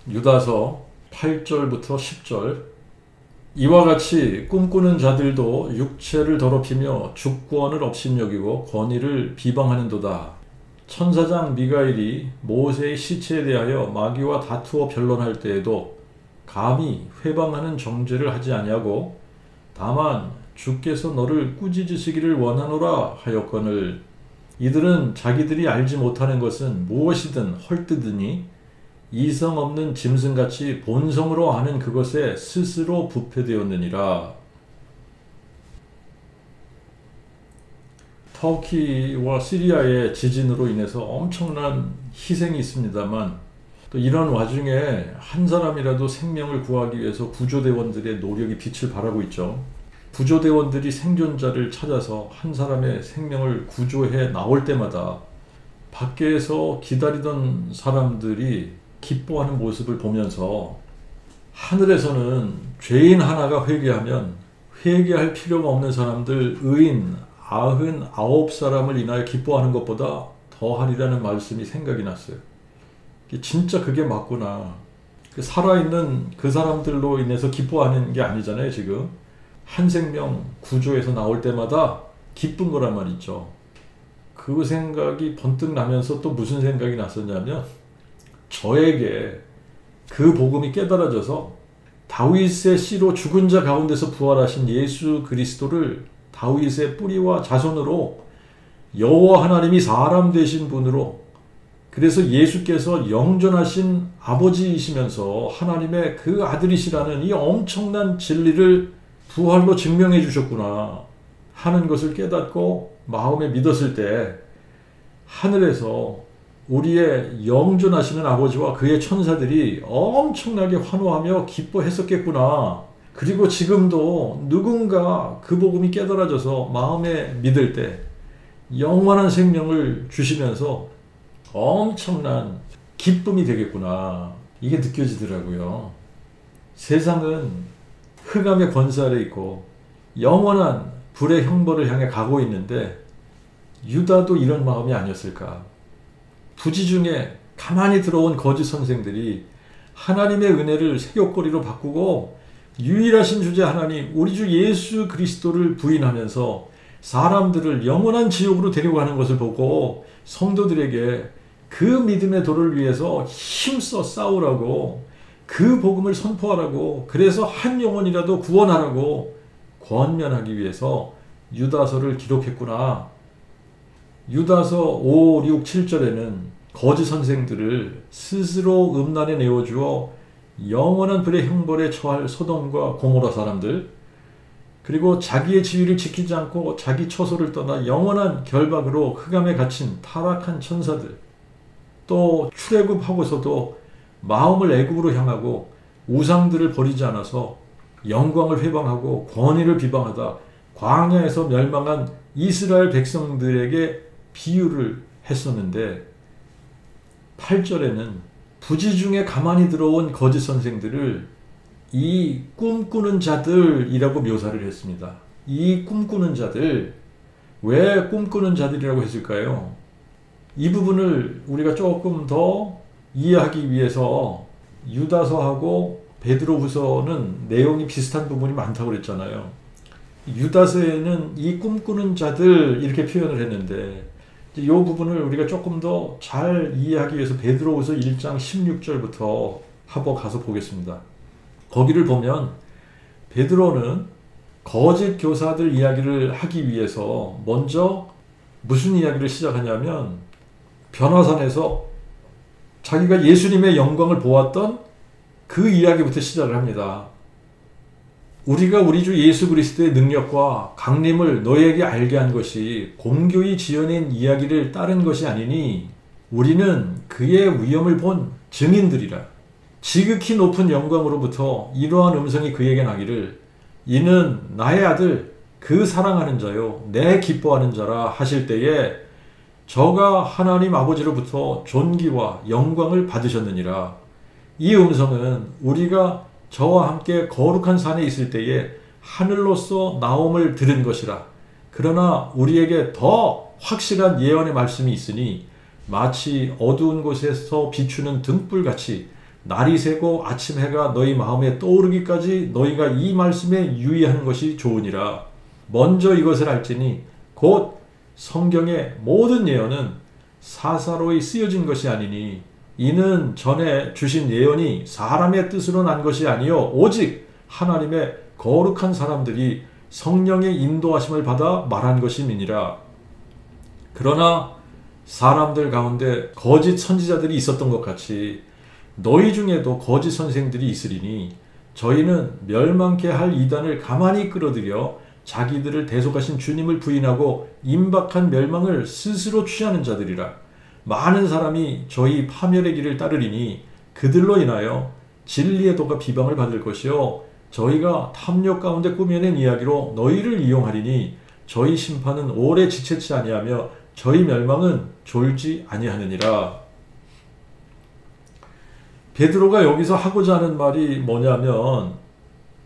유다서 8절부터 10절. 이와 같이 꿈꾸는 자들도 육체를 더럽히며 주권을 업신여기고 권위를 비방하는도다. 천사장 미가엘이 모세의 시체에 대하여 마귀와 다투어 변론할 때에도 감히 회방하는 정죄를 하지 아니하고 다만 주께서 너를 꾸짖으시기를 원하노라 하였거늘 이들은 자기들이 알지 못하는 것은 무엇이든 헐뜯으니 이성 없는 짐승같이 본성으로 아는 그것에 스스로 부패되었느니라. 터키와 시리아의 지진으로 인해서 엄청난 희생이 있습니다만 또 이런 와중에 한 사람이라도 생명을 구하기 위해서 구조대원들의 노력이 빛을 발하고 있죠. 구조대원들이 생존자를 찾아서 한 사람의 생명을 구조해 나올 때마다 밖에서 기다리던 사람들이 기뻐하는 모습을 보면서 하늘에서는 죄인 하나가 회개하면 회개할 필요가 없는 사람들 의인 99사람을 인하여 기뻐하는 것보다 더하리라는 말씀이 생각이 났어요. 진짜 그게 맞구나. 살아있는 그 사람들로 인해서 기뻐하는 게 아니잖아요. 지금 한 생명 구조에서 나올 때마다 기쁜 거란 말이죠. 그 생각이 번뜩 나면서 또 무슨 생각이 났었냐면 저에게 그 복음이 깨달아져서 다윗의 씨로 죽은 자 가운데서 부활하신 예수 그리스도를 다윗의 뿌리와 자손으로 여호와 하나님이 사람 되신 분으로 그래서 예수께서 영존하신 아버지이시면서 하나님의 그 아들이시라는 이 엄청난 진리를 부활로 증명해 주셨구나 하는 것을 깨닫고 마음에 믿었을 때 하늘에서 우리의 영존하시는 아버지와 그의 천사들이 엄청나게 환호하며 기뻐했었겠구나. 그리고 지금도 누군가 그 복음이 깨달아져서 마음에 믿을 때 영원한 생명을 주시면서 엄청난 기쁨이 되겠구나. 이게 느껴지더라고요. 세상은 흑암의 권세 아래 있고 영원한 불의 형벌을 향해 가고 있는데 유다도 이런 마음이 아니었을까. 부지 중에 가만히 들어온 거짓 선생들이 하나님의 은혜를 세욕거리로 바꾸고 유일하신 주제 하나님 우리 주 예수 그리스도를 부인하면서 사람들을 영원한 지옥으로 데려가는 것을 보고 성도들에게 그 믿음의 도를 위해서 힘써 싸우라고 그 복음을 선포하라고 그래서 한 영혼이라도 구원하라고 권면하기 위해서 유다서를 기록했구나. 유다서 5, 6, 7절에는 거짓 선생들을 스스로 음란에 내어주어 영원한 불의 형벌에 처할 소돔과 고모라 사람들 그리고 자기의 지위를 지키지 않고 자기 처소를 떠나 영원한 결박으로 흑암에 갇힌 타락한 천사들 또 출애굽하고서도 마음을 애굽으로 향하고 우상들을 버리지 않아서 영광을 회방하고 권위를 비방하다 광야에서 멸망한 이스라엘 백성들에게 비유를 했었는데 8절에는 부지 중에 가만히 들어온 거짓 선생들을 이 꿈꾸는 자들이라고 묘사를 했습니다. 이 꿈꾸는 자들, 왜 꿈꾸는 자들이라고 했을까요? 이 부분을 우리가 조금 더 이해하기 위해서 유다서하고 베드로후서는 내용이 비슷한 부분이 많다고 그랬잖아요. 유다서에는 이 꿈꾸는 자들 이렇게 표현을 했는데 이 부분을 우리가 조금 더 잘 이해하기 위해서 베드로후서 1장 16절부터 한번 가서 보겠습니다. 거기를 보면 베드로는 거짓 교사들 이야기를 하기 위해서 먼저 무슨 이야기를 시작하냐면 변화산에서 자기가 예수님의 영광을 보았던 그 이야기부터 시작을 합니다. 우리가 우리 주 예수 그리스도의 능력과 강림을 너에게 알게 한 것이 공교히 지어낸 이야기를 따른 것이 아니니 우리는 그의 위엄을 본 증인들이라. 지극히 높은 영광으로부터 이러한 음성이 그에게 나기를 이는 나의 아들 그 사랑하는 자요 내 기뻐하는 자라 하실 때에 저가 하나님 아버지로부터 존귀와 영광을 받으셨느니라. 이 음성은 우리가 저와 함께 거룩한 산에 있을 때에 하늘로서 나옴을 들은 것이라. 그러나 우리에게 더 확실한 예언의 말씀이 있으니 마치 어두운 곳에서 비추는 등불같이 날이 새고 아침 해가 너희 마음에 떠오르기까지 너희가 이 말씀에 유의하는 것이 좋으니라. 먼저 이것을 알지니 곧 성경의 모든 예언은 사사로이 쓰여진 것이 아니니 이는 전에 주신 예언이 사람의 뜻으로 난 것이 아니요 오직 하나님의 거룩한 사람들이 성령의 인도하심을 받아 말한 것임이니라. 그러나 사람들 가운데 거짓 선지자들이 있었던 것 같이 너희 중에도 거짓 선생들이 있으리니 저희는 멸망케 할 이단을 가만히 끌어들여 자기들을 대속하신 주님을 부인하고 임박한 멸망을 스스로 취하는 자들이라. 많은 사람이 저희 파멸의 길을 따르리니 그들로 인하여 진리의 도가 비방을 받을 것이요 저희가 탐욕 가운데 꾸며낸 이야기로 너희를 이용하리니 저희 심판은 오래 지체치 아니하며 저희 멸망은 졸지 아니하느니라. 베드로가 여기서 하고자 하는 말이 뭐냐면,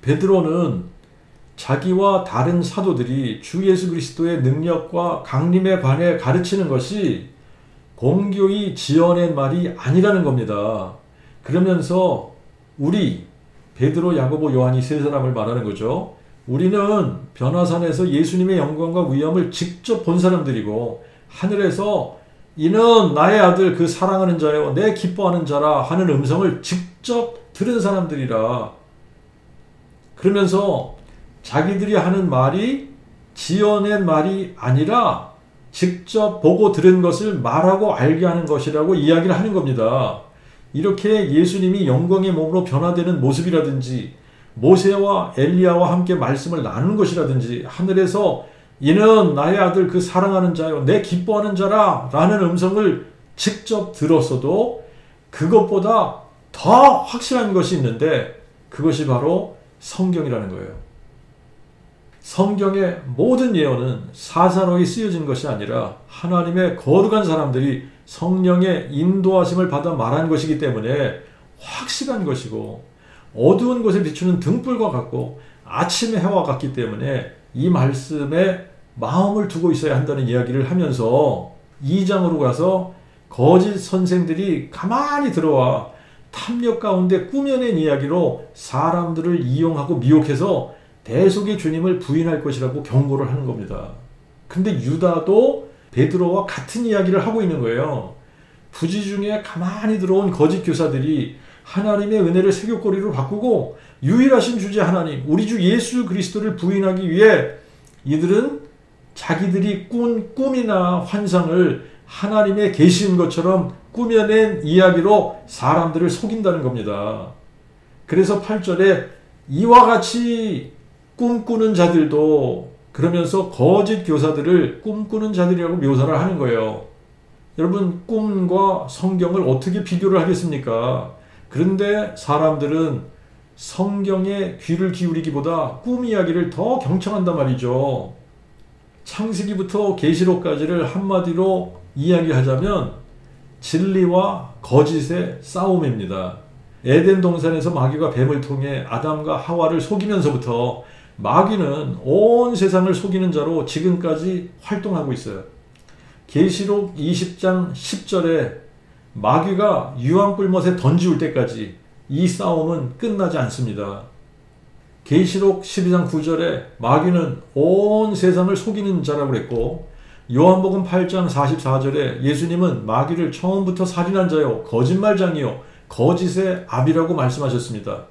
베드로는 자기와 다른 사도들이 주 예수 그리스도의 능력과 강림에 관해 가르치는 것이 공교히 지어낸 말이 아니라는 겁니다. 그러면서 우리 베드로, 야고보, 요한이 세 사람을 말하는 거죠. 우리는 변화산에서 예수님의 영광과 위엄을 직접 본 사람들이고 하늘에서 이는 나의 아들 그 사랑하는 자요 내 기뻐하는 자라 하는 음성을 직접 들은 사람들이라. 그러면서 자기들이 하는 말이 지어낸 말이 아니라 직접 보고 들은 것을 말하고 알게 하는 것이라고 이야기를 하는 겁니다. 이렇게 예수님이 영광의 몸으로 변화되는 모습이라든지 모세와 엘리야와 함께 말씀을 나누는 것이라든지 하늘에서 이는 나의 아들 그 사랑하는 자요 내 기뻐하는 자라 라는 음성을 직접 들었어도 그것보다 더 확실한 것이 있는데 그것이 바로 성경이라는 거예요. 성경의 모든 예언은 사사로이 쓰여진 것이 아니라 하나님의 거룩한 사람들이 성령의 인도하심을 받아 말한 것이기 때문에 확실한 것이고 어두운 곳에 비추는 등불과 같고 아침의 해와 같기 때문에 이 말씀에 마음을 두고 있어야 한다는 이야기를 하면서 2장으로 가서 거짓 선생들이 가만히 들어와 탐욕 가운데 꾸며낸 이야기로 사람들을 이용하고 미혹해서 대속의 주님을 부인할 것이라고 경고를 하는 겁니다. 근데 유다도 베드로와 같은 이야기를 하고 있는 거예요. 부지 중에 가만히 들어온 거짓 교사들이 하나님의 은혜를 세교거리로 바꾸고 유일하신 주제 하나님, 우리 주 예수 그리스도를 부인하기 위해 이들은 자기들이 꾼 꿈이나 환상을 하나님의 계시인 것처럼 꾸며낸 이야기로 사람들을 속인다는 겁니다. 그래서 8절에 이와 같이 꿈꾸는 자들도 그러면서 거짓 교사들을 꿈꾸는 자들이라고 묘사를 하는 거예요. 여러분, 꿈과 성경을 어떻게 비교를 하겠습니까? 그런데 사람들은 성경에 귀를 기울이기보다 꿈 이야기를 더 경청한단 말이죠. 창세기부터 계시록까지를 한마디로 이야기하자면 진리와 거짓의 싸움입니다. 에덴 동산에서 마귀가 뱀을 통해 아담과 하와를 속이면서부터 마귀는 온 세상을 속이는 자로 지금까지 활동하고 있어요. 계시록 20장 10절에 마귀가 유황불못에 던지울 때까지 이 싸움은 끝나지 않습니다. 계시록 12장 9절에 마귀는 온 세상을 속이는 자라고 그랬고 요한복음 8장 44절에 예수님은 마귀를 처음부터 살인한 자요 거짓말장이요 거짓의 아비라고 말씀하셨습니다.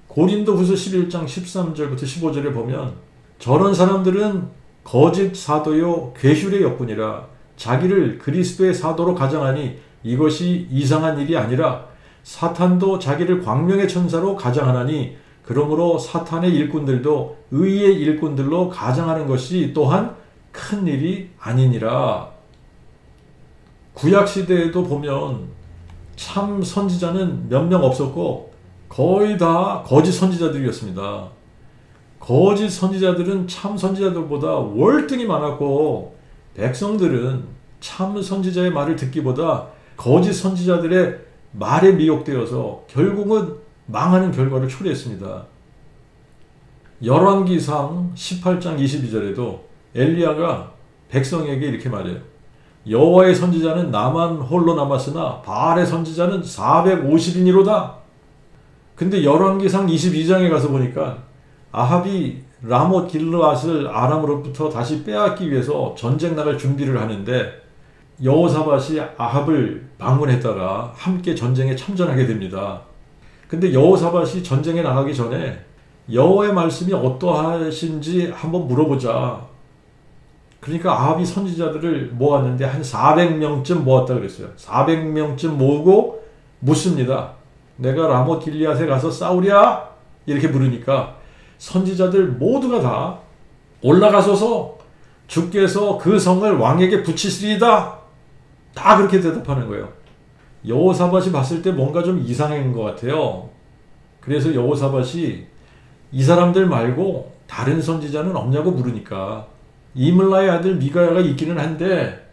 고린도후서 11장 13절부터 15절에 보면 저런 사람들은 거짓 사도요 괴술의 역군이라 자기를 그리스도의 사도로 가장하니 이것이 이상한 일이 아니라 사탄도 자기를 광명의 천사로 가장하나니 그러므로 사탄의 일꾼들도 의의 일꾼들로 가장하는 것이 또한 큰 일이 아니니라. 구약시대에도 보면 참 선지자는 몇 명 없었고 거의 다 거짓 선지자들이었습니다. 거짓 선지자들은 참 선지자들보다 월등히 많았고 백성들은 참 선지자의 말을 듣기보다 거짓 선지자들의 말에 미혹되어서 결국은 망하는 결과를 초래했습니다. 열왕기상 18장 22절에도 엘리야가 백성에게 이렇게 말해요. 여호와의 선지자는 나만 홀로 남았으나 바알의 선지자는 450인이로다. 근데 열왕기상 22장에 가서 보니까 아합이 라못 길르앗을 아람으로부터 다시 빼앗기 위해서 전쟁 나갈 준비를 하는데 여호사밧이 아합을 방문했다가 함께 전쟁에 참전하게 됩니다. 근데 여호사밧이 전쟁에 나가기 전에 여호와의 말씀이 어떠하신지 한번 물어보자. 그러니까 아합이 선지자들을 모았는데 한 400명쯤 모았다 그랬어요. 400명쯤 모으고 묻습니다. 내가 라못 길리앗에 가서 싸우랴? 이렇게 물으니까 선지자들 모두가 다 올라가소서 주께서 그 성을 왕에게 붙이시리이다. 다 그렇게 대답하는 거예요. 여호사밧이 봤을 때 뭔가 좀 이상한 것 같아요. 그래서 여호사밧이 이 사람들 말고 다른 선지자는 없냐고 물으니까 이물라의 아들 미가야가 있기는 한데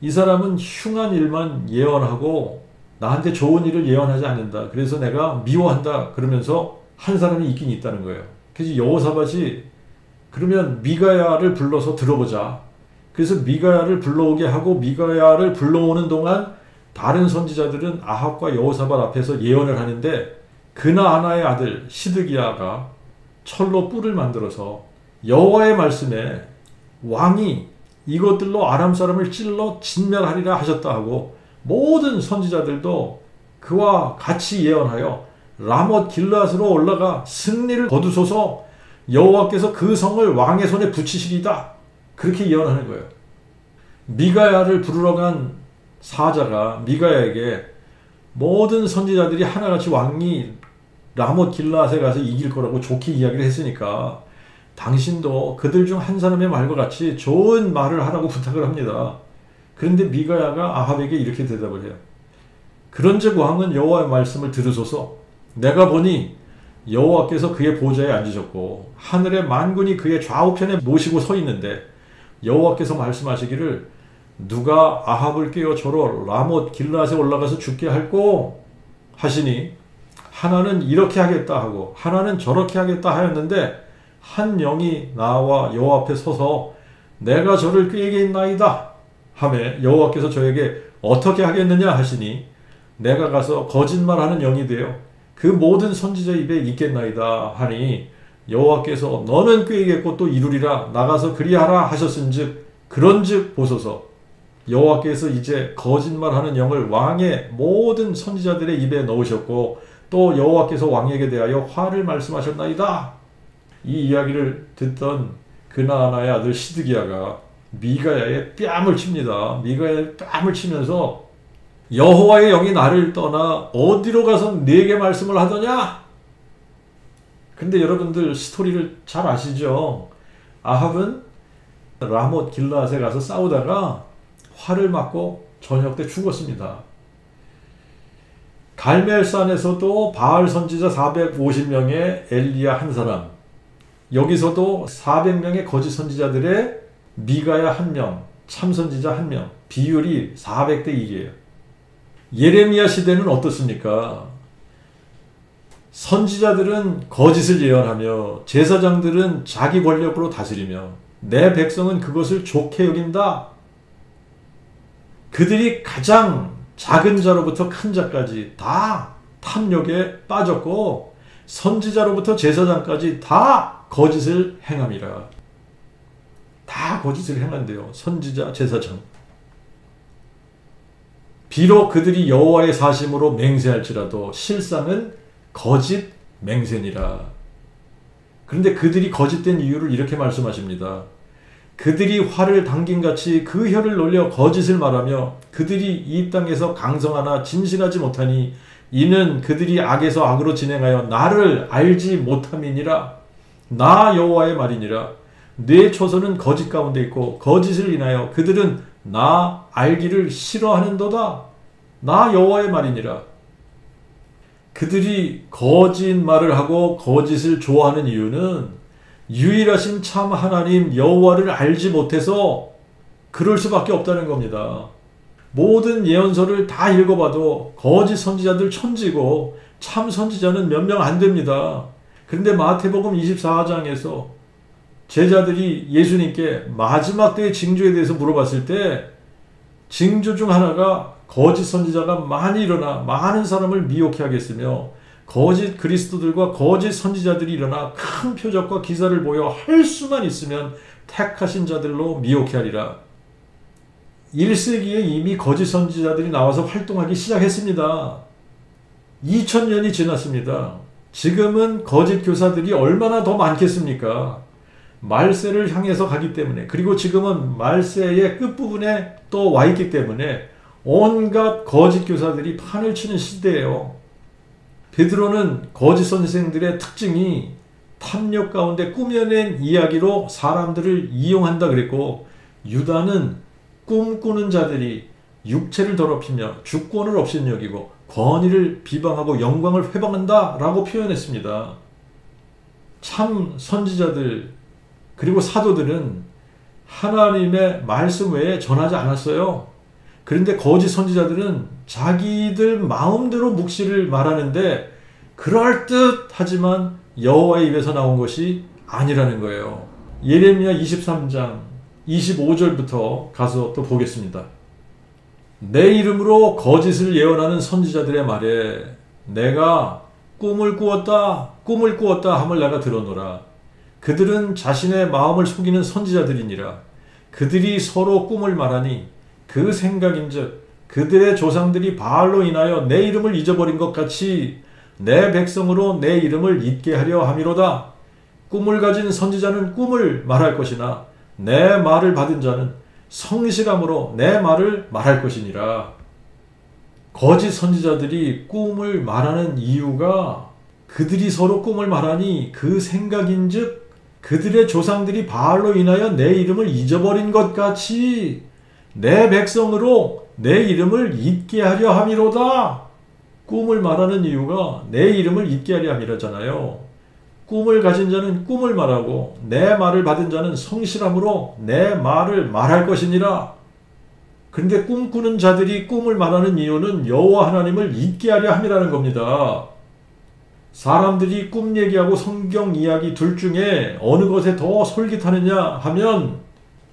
이 사람은 흉한 일만 예언하고 나한테 좋은 일을 예언하지 않는다. 그래서 내가 미워한다. 그러면서 한 사람이 있긴 있다는 거예요. 그래서 여호사밧이 그러면 미가야를 불러서 들어보자. 그래서 미가야를 불러오게 하고 미가야를 불러오는 동안 다른 선지자들은 아합과 여호사밧 앞에서 예언을 하는데 그나아나의 아들 시드기야가 철로 뿔을 만들어서 여호와의 말씀에 왕이 이것들로 아람 사람을 찔러 진멸하리라 하셨다 하고 모든 선지자들도 그와 같이 예언하여 라못 길르앗으로 올라가 승리를 거두소서 여호와께서 그 성을 왕의 손에 붙이시리다. 그렇게 예언하는 거예요. 미가야를 부르러 간 사자가 미가야에게 모든 선지자들이 하나같이 왕이 라못 길르앗에 가서 이길 거라고 좋게 이야기를 했으니까 당신도 그들 중 한 사람의 말과 같이 좋은 말을 하라고 부탁을 합니다. 그런데 미가야가 아합에게 이렇게 대답을 해요. 그런즉 왕은 여호와의 말씀을 들으소서. 내가 보니 여호와께서 그의 보좌에 앉으셨고 하늘의 만군이 그의 좌우편에 모시고 서 있는데 여호와께서 말씀하시기를 누가 아합을 깨어 저로 라못 길르앗에 올라가서 죽게 할꼬 하시니 하나는 이렇게 하겠다 하고 하나는 저렇게 하겠다 하였는데 한 영이 나와 여호와 앞에 서서 내가 저를 꾀겠나이다 하매 여호와께서 저에게 어떻게 하겠느냐 하시니 내가 가서 거짓말하는 영이 되어 그 모든 선지자 입에 있겠나이다 하니 여호와께서 너는 꾀겠고 또 이루리라 나가서 그리하라 하셨은즉 그런즉 보소서 여호와께서 이제 거짓말하는 영을 왕의 모든 선지자들의 입에 넣으셨고 또 여호와께서 왕에게 대하여 화를 말씀하셨나이다. 이 이야기를 듣던 그나아나의 아들 시드기야가 미가야의 뺨을 칩니다. 미가야의 뺨을 치면서 여호와의 영이 나를 떠나 어디로 가서 내게 말씀을 하더냐? 근데 여러분들 스토리를 잘 아시죠? 아합은 라못 길르앗에 가서 싸우다가 화를 맞고 저녁 때 죽었습니다. 갈멜산에서도 바알 선지자 450명의 엘리야 한 사람, 여기서도 400명의 거짓 선지자들의 미가야 1명, 참선지자 1명, 비율이 400대 1이에요. 예레미야 시대는 어떻습니까? 선지자들은 거짓을 예언하며 제사장들은 자기 권력으로 다스리며 내 백성은 그것을 좋게 여긴다. 그들이 가장 작은 자로부터 큰 자까지 다 탐욕에 빠졌고 선지자로부터 제사장까지 다 거짓을 행함이라. 다 거짓을 행한대요. 선지자, 제사장. 비록 그들이 여호와의 사심으로 맹세할지라도 실상은 거짓 맹세니라. 그런데 그들이 거짓된 이유를 이렇게 말씀하십니다. 그들이 활을 당김같이 그 혀를 놀려 거짓을 말하며 그들이 이 땅에서 강성하나 진실하지 못하니 이는 그들이 악에서 악으로 진행하여 나를 알지 못함이니라. 나 여호와의 말이니라. 내 초소는 거짓 가운데 있고 거짓을 인하여 그들은 나 알기를 싫어하는도다. 나 여호와의 말이니라. 그들이 거짓말을 하고 거짓을 좋아하는 이유는 유일하신 참 하나님 여호와를 알지 못해서 그럴 수밖에 없다는 겁니다. 모든 예언서를 다 읽어봐도 거짓 선지자들 천지고 참 선지자는 몇 명 안 됩니다. 그런데 마태복음 24장에서 제자들이 예수님께 마지막 때의 징조에 대해서 물어봤을 때 징조 중 하나가 거짓 선지자가 많이 일어나 많은 사람을 미혹해 하겠으며 거짓 그리스도들과 거짓 선지자들이 일어나 큰 표적과 기사를 보여 할 수만 있으면 택하신 자들로 미혹해 하리라. 1세기에 이미 거짓 선지자들이 나와서 활동하기 시작했습니다. 2000년이 지났습니다. 지금은 거짓 교사들이 얼마나 더 많겠습니까? 말세를 향해서 가기 때문에, 그리고 지금은 말세의 끝부분에 또 와 있기 때문에 온갖 거짓 교사들이 판을 치는 시대예요. 베드로는 거짓 선생들의 특징이 탐욕 가운데 꾸며낸 이야기로 사람들을 이용한다 그랬고, 유다는 꿈꾸는 자들이 육체를 더럽히며 주권을 업신여기고 권위를 비방하고 영광을 회방한다 라고 표현했습니다. 참 선지자들 그리고 사도들은 하나님의 말씀 외에 전하지 않았어요. 그런데 거짓 선지자들은 자기들 마음대로 묵시를 말하는데 그럴듯하지만 여호와의 입에서 나온 것이 아니라는 거예요. 예레미야 23장 25절부터 가서 또 보겠습니다. 내 이름으로 거짓을 예언하는 선지자들의 말에 내가 꿈을 꾸었다 함을 내가 들었노라. 그들은 자신의 마음을 속이는 선지자들이니라. 그들이 서로 꿈을 말하니 그 생각인즉 그들의 조상들이 바알로 인하여 내 이름을 잊어버린 것 같이 내 백성으로 내 이름을 잊게 하려 함이로다. 꿈을 가진 선지자는 꿈을 말할 것이나 내 말을 받은 자는 성실함으로 내 말을 말할 것이니라. 거짓 선지자들이 꿈을 말하는 이유가 그들이 서로 꿈을 말하니 그 생각인즉 그들의 조상들이 바알로 인하여 내 이름을 잊어버린 것 같이 내 백성으로 내 이름을 잊게 하려 함이로다. 꿈을 말하는 이유가 내 이름을 잊게 하려 함이라잖아요. 꿈을 가진 자는 꿈을 말하고 내 말을 받은 자는 성실함으로 내 말을 말할 것이니라. 그런데 꿈꾸는 자들이 꿈을 말하는 이유는 여호와 하나님을 잊게 하려 함이라는 겁니다. 사람들이 꿈 얘기하고 성경 이야기 둘 중에 어느 것에 더 솔깃하느냐 하면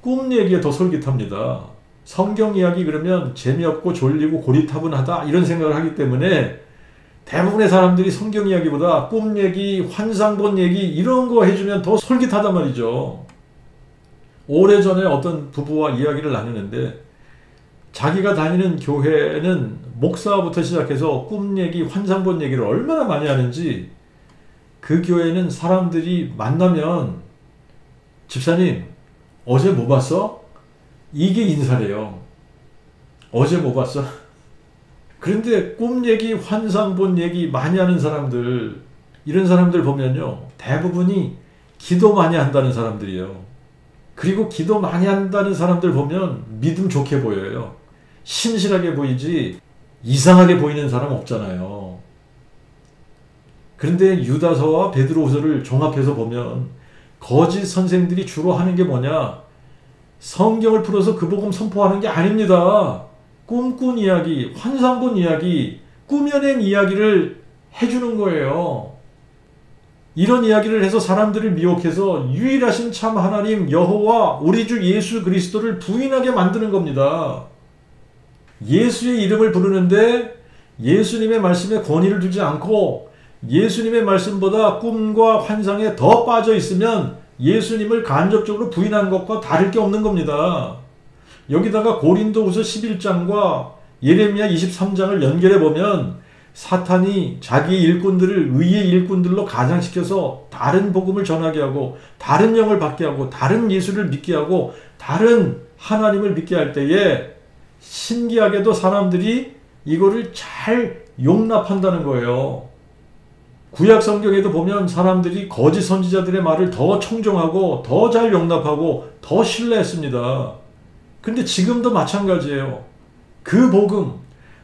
꿈 얘기에 더 솔깃합니다. 성경 이야기 그러면 재미없고 졸리고 고리타분하다 이런 생각을 하기 때문에 대부분의 사람들이 성경 이야기보다 꿈 얘기, 환상 본 얘기 이런 거 해주면 더 솔깃하단 말이죠. 오래전에 어떤 부부와 이야기를 나누는데 자기가 다니는 교회는 목사부터 시작해서 꿈 얘기, 환상 본 얘기를 얼마나 많이 하는지 그 교회는 사람들이 만나면 집사님 어제 뭐 봤어? 이게 인사래요. 어제 뭐 봤어? 그런데 꿈 얘기, 환상 본 얘기 많이 하는 사람들, 이런 사람들 보면요 대부분이 기도 많이 한다는 사람들이에요. 그리고 기도 많이 한다는 사람들 보면 믿음 좋게 보여요. 신실하게 보이지 이상하게 보이는 사람 없잖아요. 그런데 유다서와 베드로후서를 종합해서 보면 거짓 선생들이 주로 하는 게 뭐냐? 성경을 풀어서 그 복음 선포하는 게 아닙니다. 꿈꾼 이야기, 환상 본 이야기, 꾸며낸 이야기를 해주는 거예요. 이런 이야기를 해서 사람들을 미혹해서 유일하신 참 하나님 여호와 우리 주 예수 그리스도를 부인하게 만드는 겁니다. 예수의 이름을 부르는데 예수님의 말씀에 권위를 두지 않고 예수님의 말씀보다 꿈과 환상에 더 빠져 있으면 예수님을 간접적으로 부인한 것과 다를 게 없는 겁니다. 여기다가 고린도후서 11장과 예레미야 23장을 연결해 보면 사탄이 자기의 일꾼들을 의의 일꾼들로 가장시켜서 다른 복음을 전하게 하고 다른 영을 받게 하고 다른 예수를 믿게 하고 다른 하나님을 믿게 할 때에 신기하게도 사람들이 이거를 잘 용납한다는 거예요. 구약 성경에도 보면 사람들이 거짓 선지자들의 말을 더 청종하고 더 잘 용납하고 더 신뢰했습니다. 근데 지금도 마찬가지예요. 그 복음,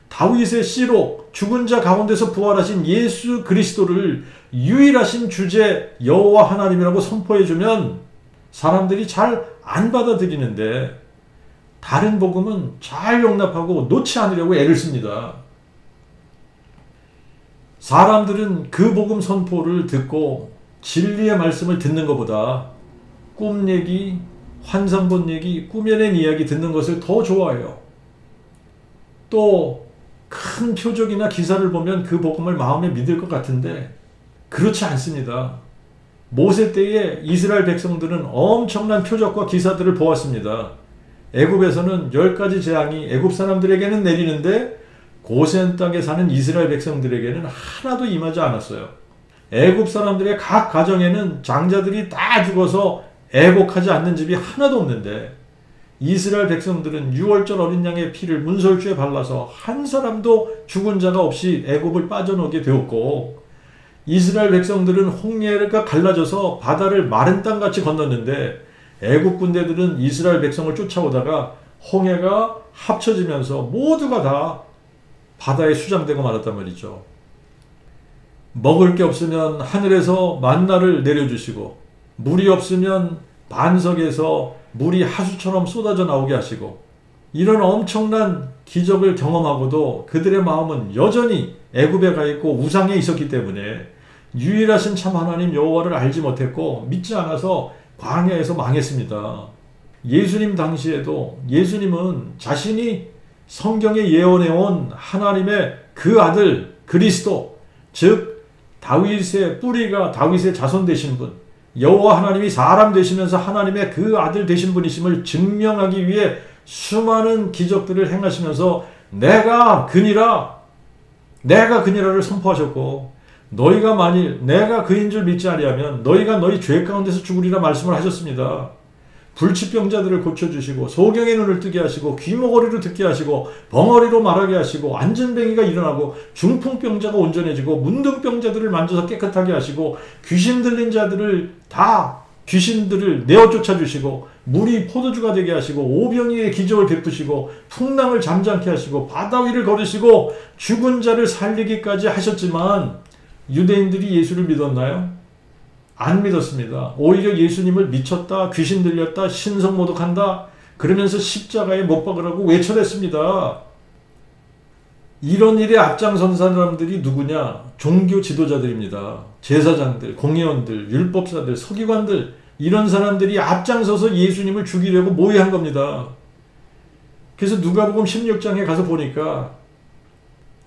다윗의 씨로 죽은 자 가운데서 부활하신 예수 그리스도를 유일하신 주제 여호와 하나님이라고 선포해주면 사람들이 잘 안 받아들이는데 다른 복음은 잘 용납하고 놓지 않으려고 애를 씁니다. 사람들은 그 복음 선포를 듣고 진리의 말씀을 듣는 것보다 꿈 얘기, 환상 본 얘기, 꾸며낸 이야기 듣는 것을 더 좋아해요. 또 큰 표적이나 기사를 보면 그 복음을 마음에 믿을 것 같은데 그렇지 않습니다. 모세 때에 이스라엘 백성들은 엄청난 표적과 기사들을 보았습니다. 애굽에서는 10가지 재앙이 애굽 사람들에게는 내리는데 고센 땅에 사는 이스라엘 백성들에게는 하나도 임하지 않았어요. 애굽 사람들의 각 가정에는 장자들이 다 죽어서 애곡하지 않는 집이 하나도 없는데 이스라엘 백성들은 6월절 어린 양의 피를 문설주에 발라서 한 사람도 죽은 자가 없이 애굽을 빠져나오게 되었고, 이스라엘 백성들은 홍해가 갈라져서 바다를 마른 땅같이 건넜는데 애굽 군대들은 이스라엘 백성을 쫓아오다가 홍해가 합쳐지면서 모두가 다 바다에 수장되고 말았단 말이죠. 먹을 게 없으면 하늘에서 만나를 내려주시고, 물이 없으면 반석에서 물이 하수처럼 쏟아져 나오게 하시고, 이런 엄청난 기적을 경험하고도 그들의 마음은 여전히 애굽에 가 있고 우상에 있었기 때문에 유일하신 참 하나님 여호와를 알지 못했고 믿지 않아서 광야에서 망했습니다. 예수님 당시에도 예수님은 자신이 성경에 예언해온 하나님의 그 아들 그리스도, 즉 다윗의 뿌리가 다윗의 자손 되신 분, 여호와 하나님이 사람 되시면서 하나님의 그 아들 되신 분이심을 증명하기 위해 수많은 기적들을 행하시면서 내가 그니라를 선포하셨고, 너희가 만일 내가 그인 줄 믿지 아니하면 너희가 너희 죄 가운데서 죽으리라 말씀을 하셨습니다. 불치병자들을 고쳐주시고, 소경의 눈을 뜨게 하시고, 귀머거리로 듣게 하시고, 벙어리로 말하게 하시고, 안전뱅이가 일어나고, 중풍병자가 온전해지고, 문둥병자들을 만져서 깨끗하게 하시고, 귀신 들린 자들을 다 귀신들을 내어 쫓아주시고, 물이 포도주가 되게 하시고, 오병이의 기적을 베푸시고, 풍랑을 잠잠케 하시고, 바다 위를 걸으시고, 죽은 자를 살리기까지 하셨지만 유대인들이 예수를 믿었나요? 안 믿었습니다. 오히려 예수님을 미쳤다, 귀신 들렸다, 신성모독한다 그러면서 십자가에 못 박으라고 외쳐댔습니다. 이런 일에 앞장선 사람들이 누구냐? 종교 지도자들입니다. 제사장들, 공회원들, 율법사들, 서기관들, 이런 사람들이 앞장서서 예수님을 죽이려고 모의한 겁니다. 그래서 누가복음 16장에 가서 보니까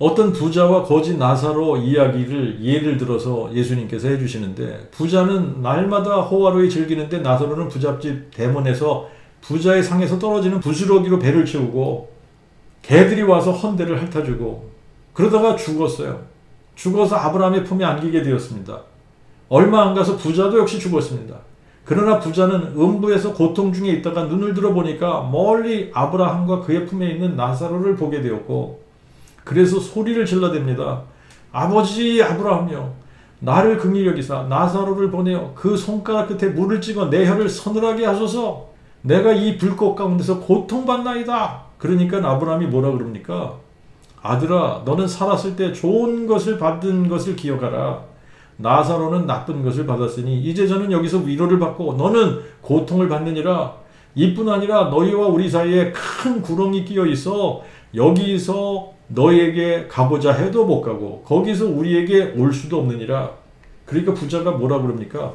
어떤 부자와 거지 나사로 이야기를 예를 들어서 예수님께서 해주시는데, 부자는 날마다 호화로이 즐기는데 나사로는 부잣집 대문에서 부자의 상에서 떨어지는 부스러기로 배를 채우고 개들이 와서 헌대를 핥아주고 그러다가 죽었어요. 죽어서 아브라함의 품에 안기게 되었습니다. 얼마 안 가서 부자도 역시 죽었습니다. 그러나 부자는 음부에서 고통 중에 있다가 눈을 들어보니까 멀리 아브라함과 그의 품에 있는 나사로를 보게 되었고, 그래서 소리를 질러댑니다. 아버지 아브라함이여, 나를 긍휼히 여기사 나사로를 보내어 그 손가락 끝에 물을 찍어 내 혀를 서늘하게 하소서. 내가 이 불꽃 가운데서 고통받나이다. 그러니까 아브라함이 뭐라 그럽니까? 아들아, 너는 살았을 때 좋은 것을 받은 것을 기억하라. 나사로는 나쁜 것을 받았으니 이제 저는 여기서 위로를 받고 너는 고통을 받느니라. 이뿐 아니라 너희와 우리 사이에 큰 구렁이 끼어 있어 여기서 너희에게 가보자 해도 못 가고 거기서 우리에게 올 수도 없느니라. 그러니까 부자가 뭐라 그럽니까?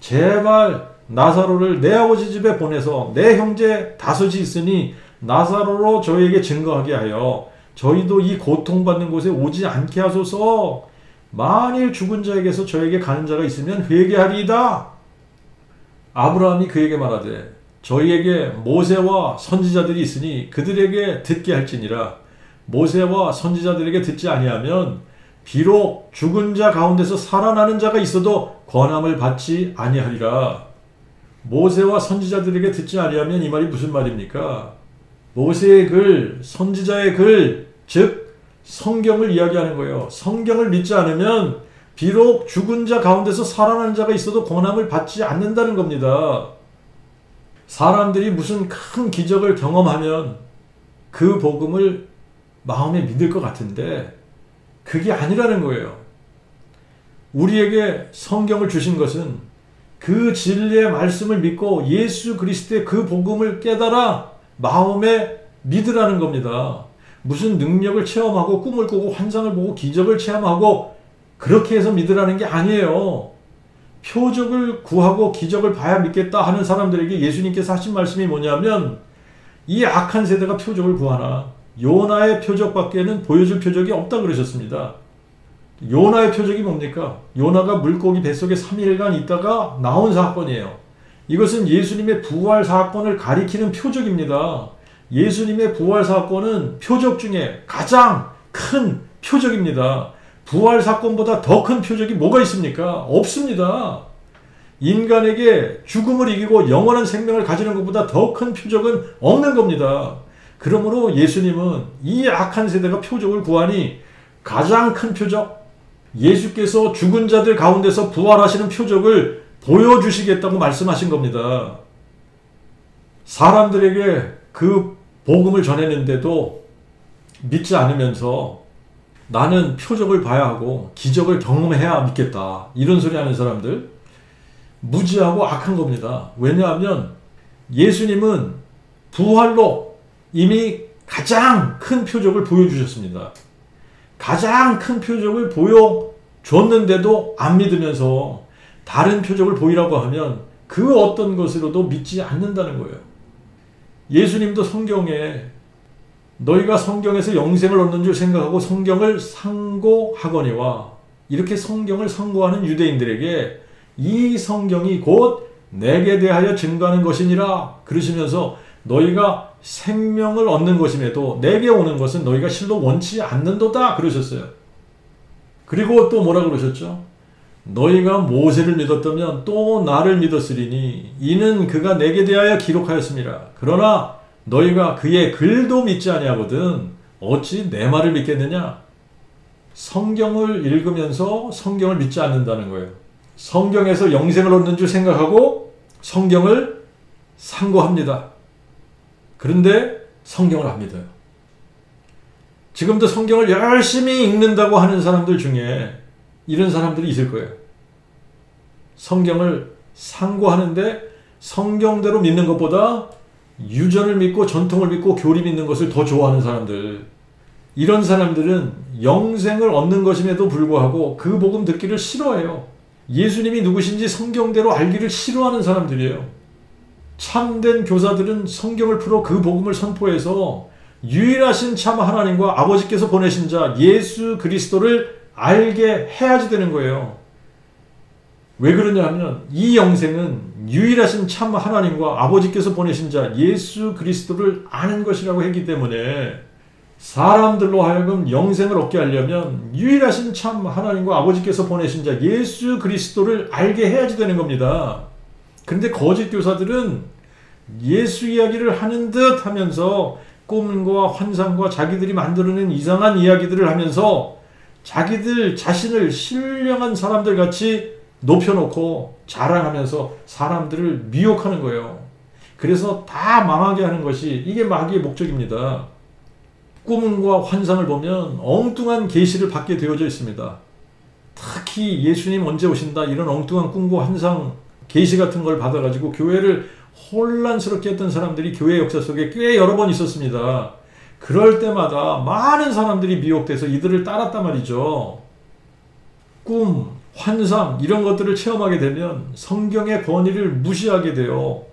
제발 나사로를 내 아버지 집에 보내서 내 형제 다섯이 있으니 나사로로 저희에게 증거하게 하여 저희도 이 고통받는 곳에 오지 않게 하소서. 만일 죽은 자에게서 저에게 가는 자가 있으면 회개하리이다. 아브라함이 그에게 말하되 저희에게 모세와 선지자들이 있으니 그들에게 듣게 할지니라. 모세와 선지자들에게 듣지 아니하면 비록 죽은 자 가운데서 살아나는 자가 있어도 권함을 받지 아니하리라. 모세와 선지자들에게 듣지 아니하면 이 말이 무슨 말입니까? 모세의 글, 선지자의 글, 즉 성경을 이야기하는 거예요. 성경을 믿지 않으면 비록 죽은 자 가운데서 살아나는 자가 있어도 권함을 받지 않는다는 겁니다. 사람들이 무슨 큰 기적을 경험하면 그 복음을 마음에 믿을 것 같은데 그게 아니라는 거예요. 우리에게 성경을 주신 것은 그 진리의 말씀을 믿고 예수 그리스도의 그 복음을 깨달아 마음에 믿으라는 겁니다. 무슨 능력을 체험하고 꿈을 꾸고 환상을 보고 기적을 체험하고 그렇게 해서 믿으라는 게 아니에요. 표적을 구하고 기적을 봐야 믿겠다 하는 사람들에게 예수님께서 하신 말씀이 뭐냐면 이 악한 세대가 표적을 구하나 요나의 표적밖에는 보여줄 표적이 없다 그러셨습니다. 요나의 표적이 뭡니까? 요나가 물고기 뱃속에 3일간 있다가 나온 사건이에요. 이것은 예수님의 부활 사건을 가리키는 표적입니다. 예수님의 부활 사건은 표적 중에 가장 큰 표적입니다. 부활 사건보다 더 큰 표적이 뭐가 있습니까? 없습니다. 인간에게 죽음을 이기고 영원한 생명을 가지는 것보다 더 큰 표적은 없는 겁니다. 그러므로 예수님은 이 악한 세대가 표적을 구하니 가장 큰 표적, 예수께서 죽은 자들 가운데서 부활하시는 표적을 보여주시겠다고 말씀하신 겁니다. 사람들에게 그 복음을 전했는데도 믿지 않으면서 나는 표적을 봐야 하고 기적을 경험해야 믿겠다, 이런 소리 하는 사람들 무지하고 악한 겁니다. 왜냐하면 예수님은 부활로 이미 가장 큰 표적을 보여주셨습니다. 가장 큰 표적을 보여줬는데도 안 믿으면서 다른 표적을 보이라고 하면 그 어떤 것으로도 믿지 않는다는 거예요. 예수님도 성경에 너희가 성경에서 영생을 얻는 줄 생각하고 성경을 상고하거니와, 이렇게 성경을 상고하는 유대인들에게 이 성경이 곧 내게 대하여 증거하는 것이니라 그러시면서 너희가 생명을 얻는 것임에도 내게 오는 것은 너희가 실로 원치 않는도다 그러셨어요. 그리고 또 뭐라 그러셨죠? 너희가 모세를 믿었다면 또 나를 믿었으리니 이는 그가 내게 대하여 기록하였습니다. 그러나 너희가 그의 글도 믿지 아니하거든 어찌 내 말을 믿겠느냐? 성경을 읽으면서 성경을 믿지 않는다는 거예요. 성경에서 영생을 얻는 줄 생각하고 성경을 상고합니다. 그런데 성경을 안 믿어요. 지금도 성경을 열심히 읽는다고 하는 사람들 중에 이런 사람들이 있을 거예요. 성경을 상고하는데 성경대로 믿는 것보다 유전을 믿고 전통을 믿고 교리 믿는 것을 더 좋아하는 사람들, 이런 사람들은 영생을 얻는 것임에도 불구하고 그 복음 듣기를 싫어해요. 예수님이 누구신지 성경대로 알기를 싫어하는 사람들이에요. 참된 교사들은 성경을 풀어 그 복음을 선포해서 유일하신 참 하나님과 아버지께서 보내신 자 예수 그리스도를 알게 해야지 되는 거예요. 왜 그러냐 하면 이 영생은 유일하신 참 하나님과 아버지께서 보내신 자 예수 그리스도를 아는 것이라고 했기 때문에 사람들로 하여금 영생을 얻게 하려면 유일하신 참 하나님과 아버지께서 보내신 자 예수 그리스도를 알게 해야지 되는 겁니다. 그런데 거짓 교사들은 예수 이야기를 하는 듯 하면서 꿈과 환상과 자기들이 만들어낸 이상한 이야기들을 하면서 자기들 자신을 신령한 사람들 같이 높여놓고 자랑하면서 사람들을 미혹하는 거예요. 그래서 다 망하게 하는 것이 이게 마귀의 목적입니다. 꿈과 환상을 보면 엉뚱한 계시를 받게 되어져 있습니다. 특히 예수님 언제 오신다 이런 엉뚱한 꿈과 환상 계시 같은 걸 받아가지고 교회를 혼란스럽게 했던 사람들이 교회 역사 속에 꽤 여러 번 있었습니다. 그럴 때마다 많은 사람들이 미혹돼서 이들을 따랐단 말이죠. 꿈, 환상 이런 것들을 체험하게 되면 성경의 권위를 무시하게 돼요.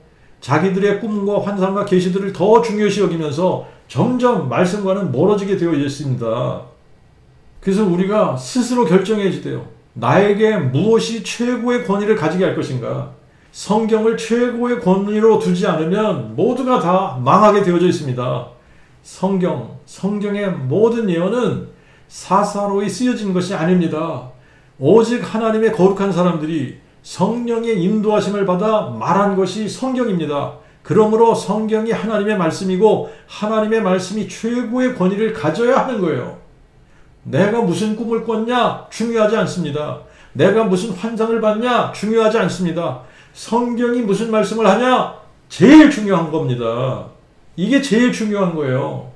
자기들의 꿈과 환상과 계시들을 더 중요시 여기면서 점점 말씀과는 멀어지게 되어 있습니다. 그래서 우리가 스스로 결정해야 돼요. 나에게 무엇이 최고의 권위를 가지게 할 것인가? 성경을 최고의 권위로 두지 않으면 모두가 다 망하게 되어져 있습니다. 성경의 모든 예언은 사사로이 쓰여진 것이 아닙니다. 오직 하나님의 거룩한 사람들이 성령의 인도하심을 받아 말한 것이 성경입니다. 그러므로 성경이 하나님의 말씀이고 하나님의 말씀이 최고의 권위를 가져야 하는 거예요. 내가 무슨 꿈을 꿨냐? 중요하지 않습니다. 내가 무슨 환상을 봤냐? 중요하지 않습니다. 성경이 무슨 말씀을 하냐? 제일 중요한 겁니다. 이게 제일 중요한 거예요.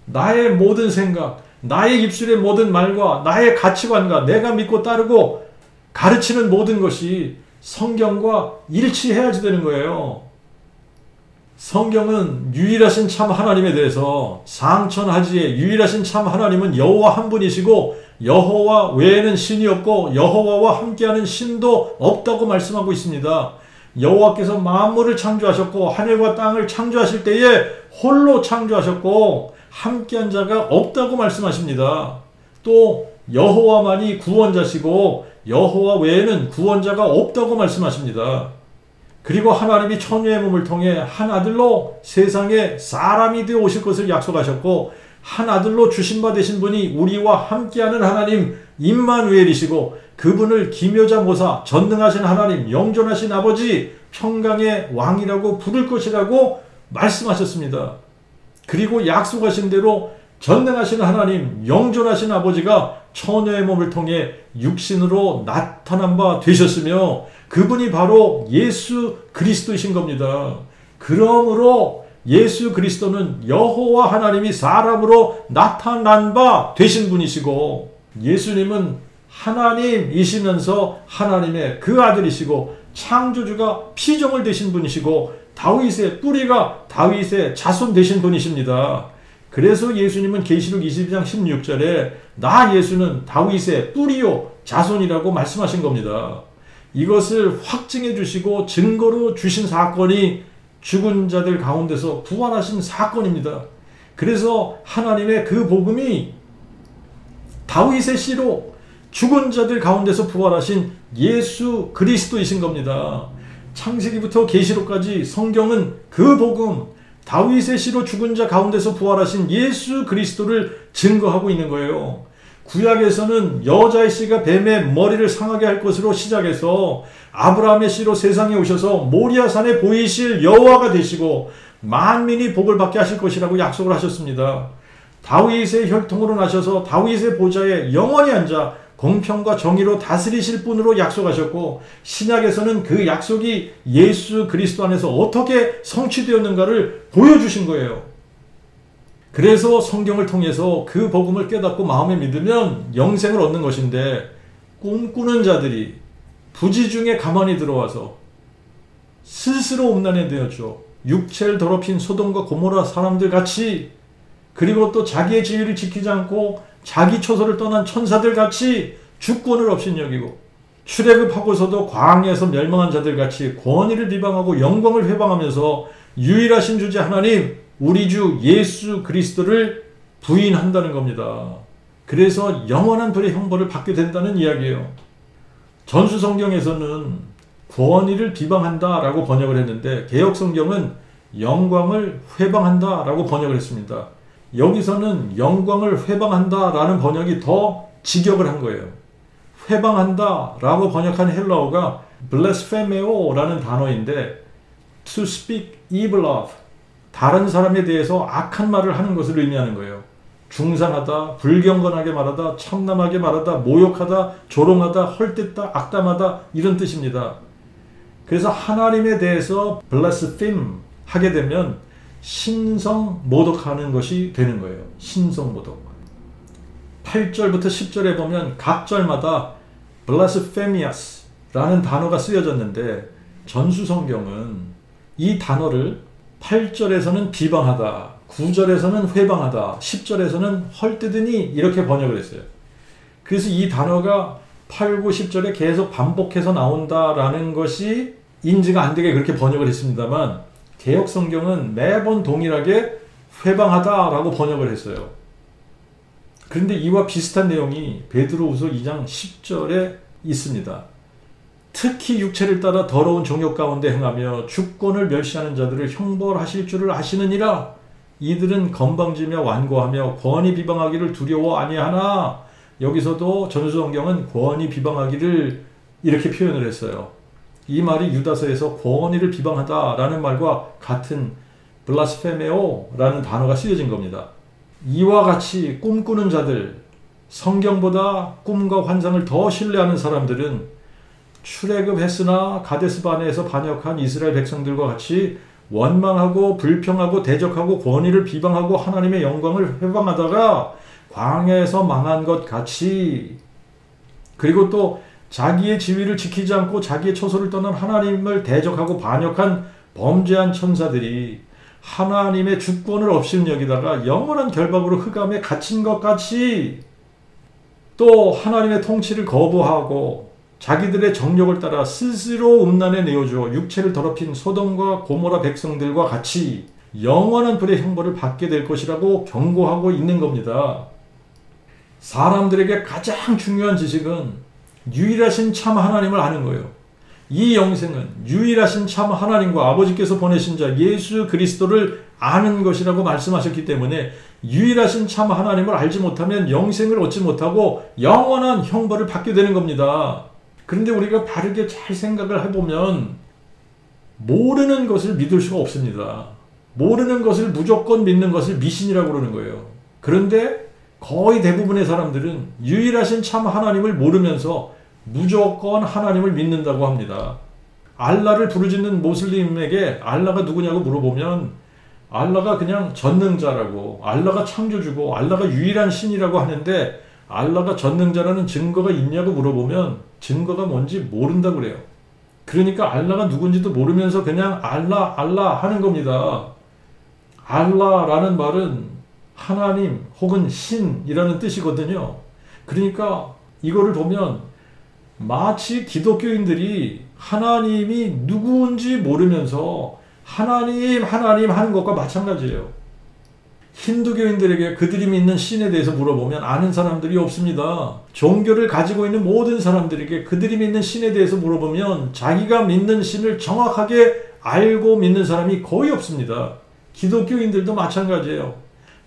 나의 모든 생각, 나의 입술의 모든 말과 나의 가치관과 내가 믿고 따르고 가르치는 모든 것이 성경과 일치해야지 되는 거예요. 성경은 유일하신 참 하나님에 대해서 상천하지에 유일하신 참 하나님은 여호와 한 분이시고 여호와 외에는 신이 없고 여호와와 함께하는 신도 없다고 말씀하고 있습니다. 여호와께서 만물을 창조하셨고 하늘과 땅을 창조하실 때에 홀로 창조하셨고 함께한 자가 없다고 말씀하십니다. 또 여호와만이 구원자시고 여호와 외에는 구원자가 없다고 말씀하십니다. 그리고 하나님이 천유의 몸을 통해 한 아들로 세상에 사람이 되어 오실 것을 약속하셨고 한 아들로 주신 바 되신 분이 우리와 함께하는 하나님 임마누엘이시고 그분을 기묘자 모사 전능하신 하나님 영존하신 아버지 평강의 왕이라고 부를 것이라고 말씀하셨습니다. 그리고 약속하신 대로 전능하신 하나님 영존하신 아버지가 처녀의 몸을 통해 육신으로 나타난 바 되셨으며 그분이 바로 예수 그리스도이신 겁니다. 그러므로 예수 그리스도는 여호와 하나님이 사람으로 나타난 바 되신 분이시고 예수님은 하나님이시면서 하나님의 그 아들이시고 창조주가 피조물 되신 분이시고 다윗의 뿌리가 다윗의 자손 되신 분이십니다. 그래서 예수님은 계시록 22장 16절에 나 예수는 다윗의 뿌리요 자손이라고 말씀하신 겁니다. 이것을 확증해 주시고 증거로 주신 사건이 죽은 자들 가운데서 부활하신 사건입니다. 그래서 하나님의 그 복음이 다윗의 씨로 죽은 자들 가운데서 부활하신 예수 그리스도이신 겁니다. 창세기부터 계시록까지 성경은 그 복음 다윗의 씨로 죽은 자 가운데서 부활하신 예수 그리스도를 증거하고 있는 거예요. 구약에서는 여자의 씨가 뱀의 머리를 상하게 할 것으로 시작해서 아브라함의 씨로 세상에 오셔서 모리아산에 보이실 여호와가 되시고 만민이 복을 받게 하실 것이라고 약속을 하셨습니다. 다윗의 혈통으로 나셔서 다윗의 보좌에 영원히 앉아 공평과 정의로 다스리실 분으로 약속하셨고 신약에서는 그 약속이 예수 그리스도 안에서 어떻게 성취되었는가를 보여주신 거예요. 그래서 성경을 통해서 그 복음을 깨닫고 마음에 믿으면 영생을 얻는 것인데 꿈꾸는 자들이 부지 중에 가만히 들어와서 스스로 음란에 되었죠. 육체를 더럽힌 소돔과 고모라 사람들 같이 그리고 또 자기의 지위를 지키지 않고 자기 처소를 떠난 천사들 같이 주권을 업신여기고 출애굽하고서도 광야에서 멸망한 자들 같이 권위를 비방하고 영광을 회방하면서 유일하신 주제 하나님 우리 주 예수 그리스도를 부인한다는 겁니다. 그래서 영원한 불의 형벌을 받게 된다는 이야기예요. 전수성경에서는 권위를 비방한다 라고 번역을 했는데 개역성경은 영광을 회방한다 라고 번역을 했습니다. 여기서는 영광을 회방한다 라는 번역이 더 직역을 한 거예요. 회방한다 라고 번역한 헬라어가 blasphemeo 라는 단어인데 to speak evil of 다른 사람에 대해서 악한 말을 하는 것을 의미하는 거예요. 중상하다, 불경건하게 말하다, 참남하게 말하다, 모욕하다, 조롱하다, 헐뜯다, 악담하다 이런 뜻입니다. 그래서 하나님에 대해서 blaspheme 하게 되면 신성 모독하는 것이 되는 거예요. 신성 모독. 8절부터 10절에 보면 각 절마다 blasphemous 라는 단어가 쓰여졌는데 전수성경은 이 단어를 8절에서는 비방하다, 9절에서는 회방하다, 10절에서는 헐뜯으니 이렇게 번역을 했어요. 그래서 이 단어가 8, 9, 10절에 계속 반복해서 나온다라는 것이 인지가 안 되게 그렇게 번역을 했습니다만 개역성경은 매번 동일하게 회방하다라고 번역을 했어요. 그런데 이와 비슷한 내용이 베드로후서 2장 10절에 있습니다. 특히 육체를 따라 더러운 정욕 가운데 행하며 주권을 멸시하는 자들을 형벌하실 줄을 아시느니라. 이들은 건방지며 완고하며 권위 비방하기를 두려워 아니하나. 여기서도 전수성경은 권위 비방하기를 이렇게 표현을 했어요. 이 말이 유다서에서 권위를 비방하다라는 말과 같은 블라스페메오라는 단어가 쓰여진 겁니다. 이와 같이 꿈꾸는 자들, 성경보다 꿈과 환상을 더 신뢰하는 사람들은 출애굽했으나 가데스 바네에서 반역한 이스라엘 백성들과 같이 원망하고 불평하고 대적하고 권위를 비방하고 하나님의 영광을 회방하다가 광야에서 망한 것 같이 그리고 또 자기의 지위를 지키지 않고 자기의 처소를 떠난 하나님을 대적하고 반역한 범죄한 천사들이 하나님의 주권을 업신여기다가 영원한 결박으로 흑암에 갇힌 것 같이 또 하나님의 통치를 거부하고 자기들의 정욕을 따라 스스로 음란에 내어주어 육체를 더럽힌 소돔과 고모라 백성들과 같이 영원한 불의 형벌을 받게 될 것이라고 경고하고 있는 겁니다. 사람들에게 가장 중요한 지식은 유일하신 참 하나님을 아는 거예요. 이 영생은 유일하신 참 하나님과 아버지께서 보내신 자 예수 그리스도를 아는 것이라고 말씀하셨기 때문에 유일하신 참 하나님을 알지 못하면 영생을 얻지 못하고 영원한 형벌을 받게 되는 겁니다. 그런데 우리가 바르게 잘 생각을 해보면 모르는 것을 믿을 수가 없습니다. 모르는 것을 무조건 믿는 것을 미신이라고 그러는 거예요. 그런데 거의 대부분의 사람들은 유일하신 참 하나님을 모르면서 무조건 하나님을 믿는다고 합니다. 알라를 부르짖는 모슬림에게 알라가 누구냐고 물어보면 알라가 그냥 전능자라고, 알라가 창조주고 알라가 유일한 신이라고 하는데 알라가 전능자라는 증거가 있냐고 물어보면 증거가 뭔지 모른다고 그래요. 그러니까 알라가 누군지도 모르면서 그냥 알라 알라 하는 겁니다. 알라라는 말은 하나님 혹은 신이라는 뜻이거든요. 그러니까 이거를 보면 마치 기독교인들이 하나님이 누구인지 모르면서 하나님 하는 것과 마찬가지예요. 힌두교인들에게 그들이 믿는 신에 대해서 물어보면 아는 사람들이 없습니다. 종교를 가지고 있는 모든 사람들에게 그들이 믿는 신에 대해서 물어보면 자기가 믿는 신을 정확하게 알고 믿는 사람이 거의 없습니다. 기독교인들도 마찬가지예요.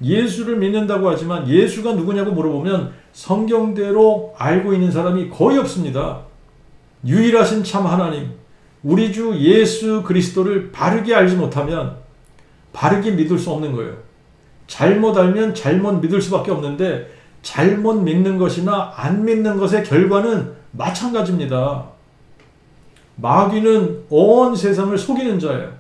예수를 믿는다고 하지만 예수가 누구냐고 물어보면 성경대로 알고 있는 사람이 거의 없습니다. 유일하신 참 하나님, 우리 주 예수 그리스도를 바르게 알지 못하면 바르게 믿을 수 없는 거예요. 잘못 알면 잘못 믿을 수밖에 없는데 잘못 믿는 것이나 안 믿는 것의 결과는 마찬가지입니다. 마귀는 온 세상을 속이는 자예요.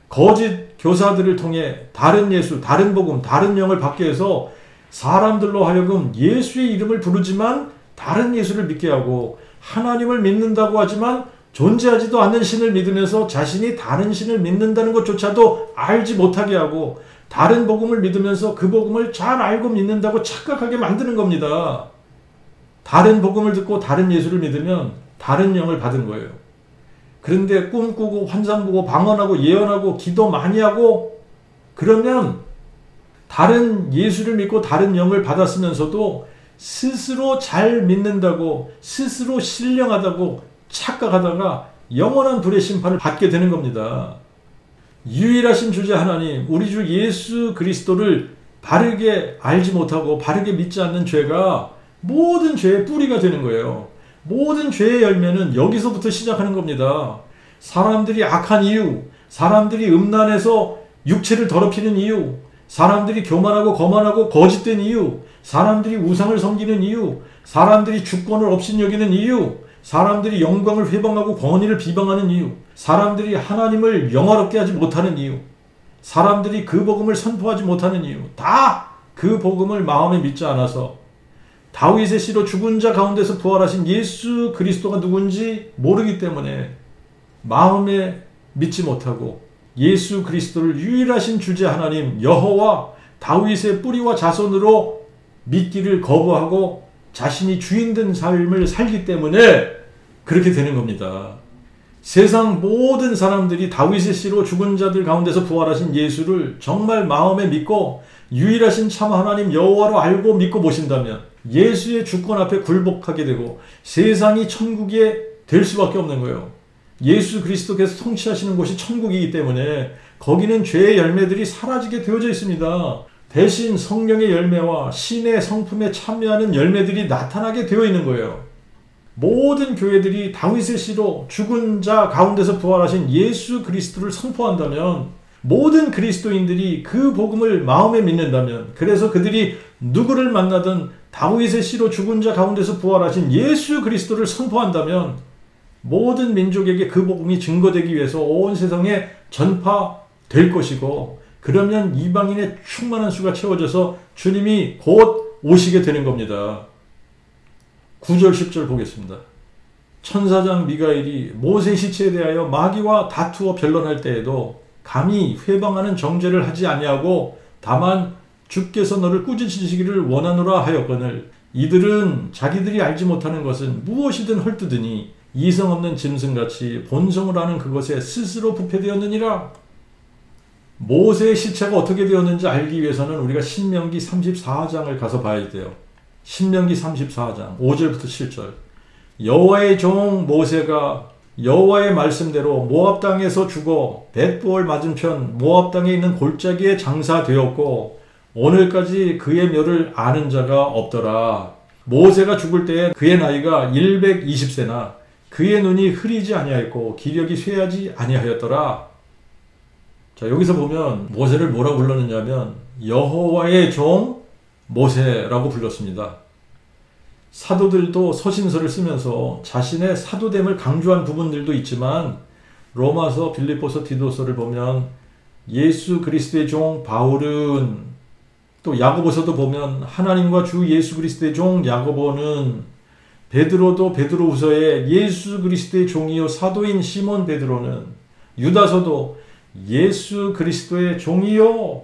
거짓 교사들을 통해 다른 예수, 다른 복음, 다른 영을 받게 해서 사람들로 하여금 예수의 이름을 부르지만 다른 예수를 믿게 하고 하나님을 믿는다고 하지만 존재하지도 않는 신을 믿으면서 자신이 다른 신을 믿는다는 것조차도 알지 못하게 하고 다른 복음을 믿으면서 그 복음을 잘 알고 믿는다고 착각하게 만드는 겁니다. 다른 복음을 듣고 다른 예수를 믿으면 다른 영을 받은 거예요. 그런데 꿈꾸고 환상 보고 방언하고 예언하고 기도 많이 하고 그러면 다른 예수를 믿고 다른 영을 받았으면서도 스스로 잘 믿는다고 스스로 신령하다고 착각하다가 영원한 불의 심판을 받게 되는 겁니다. 유일하신 주제 하나님, 우리 주 예수 그리스도를 바르게 알지 못하고 바르게 믿지 않는 죄가 모든 죄의 뿌리가 되는 거예요. 모든 죄의 열매는 여기서부터 시작하는 겁니다. 사람들이 악한 이유, 사람들이 음란해서 육체를 더럽히는 이유, 사람들이 교만하고 거만하고 거짓된 이유, 사람들이 우상을 섬기는 이유, 사람들이 주권을 업신여기는 이유, 사람들이 영광을 회방하고 권위를 비방하는 이유, 사람들이 하나님을 영화롭게 하지 못하는 이유, 사람들이 그 복음을 선포하지 못하는 이유, 다 그 복음을 마음에 믿지 않아서 다윗의 씨로 죽은 자 가운데서 부활하신 예수 그리스도가 누군지 모르기 때문에 마음에 믿지 못하고 예수 그리스도를 유일하신 주제 하나님 여호와 다윗의 뿌리와 자손으로 믿기를 거부하고 자신이 주인 된 삶을 살기 때문에 그렇게 되는 겁니다. 세상 모든 사람들이 다윗의 씨로 죽은 자들 가운데서 부활하신 예수를 정말 마음에 믿고 유일하신 참 하나님 여호와로 알고 믿고 모신다면 예수의 주권 앞에 굴복하게 되고 세상이 천국이 될 수밖에 없는 거예요. 예수 그리스도께서 통치하시는 곳이 천국이기 때문에 거기는 죄의 열매들이 사라지게 되어져 있습니다. 대신 성령의 열매와 신의 성품에 참여하는 열매들이 나타나게 되어 있는 거예요. 모든 교회들이 다윗의 씨로 죽은 자 가운데서 부활하신 예수 그리스도를 선포한다면 모든 그리스도인들이 그 복음을 마음에 믿는다면 그래서 그들이 누구를 만나든 다윗의 씨로 죽은 자 가운데서 부활하신 예수 그리스도를 선포한다면 모든 민족에게 그 복음이 증거되기 위해서 온 세상에 전파될 것이고 그러면 이방인의 충만한 수가 채워져서 주님이 곧 오시게 되는 겁니다. 9절 10절 보겠습니다. 천사장 미가엘이 모세 시체에 대하여 마귀와 다투어 변론할 때에도 감히 회방하는 정죄를 하지 아니하고 다만 주께서 너를 꾸짖으시기를 원하노라 하였거늘 이들은 자기들이 알지 못하는 것은 무엇이든 헐뜯으니 이성 없는 짐승같이 본성을 아는 그것에 스스로 부패되었느니라. 모세의 시체가 어떻게 되었는지 알기 위해서는 우리가 신명기 34장을 가서 봐야 돼요. 신명기 34장 5절부터 7절. 여호와의 종 모세가 여호와의 말씀대로 모압 땅에서 죽어 벳보을 맞은편 모압 땅에 있는 골짜기에 장사되었고 오늘까지 그의 묘를 아는 자가 없더라. 모세가 죽을 때에 그의 나이가 120세나 그의 눈이 흐리지 아니하였고 기력이 쇠하지 아니하였더라. 자, 여기서 보면 모세를 뭐라고 불렀느냐면 여호와의 종 모세라고 불렀습니다. 사도들도 서신서를 쓰면서 자신의 사도됨을 강조한 부분들도 있지만 로마서, 빌립보서, 디도서를 보면 예수 그리스도의 종 바울은, 또 야고보서도 보면 하나님과 주 예수 그리스도의 종 야고보는, 베드로도 베드로후서에 예수 그리스도의 종이요 사도인 시몬 베드로는, 유다서도 예수 그리스도의 종이요,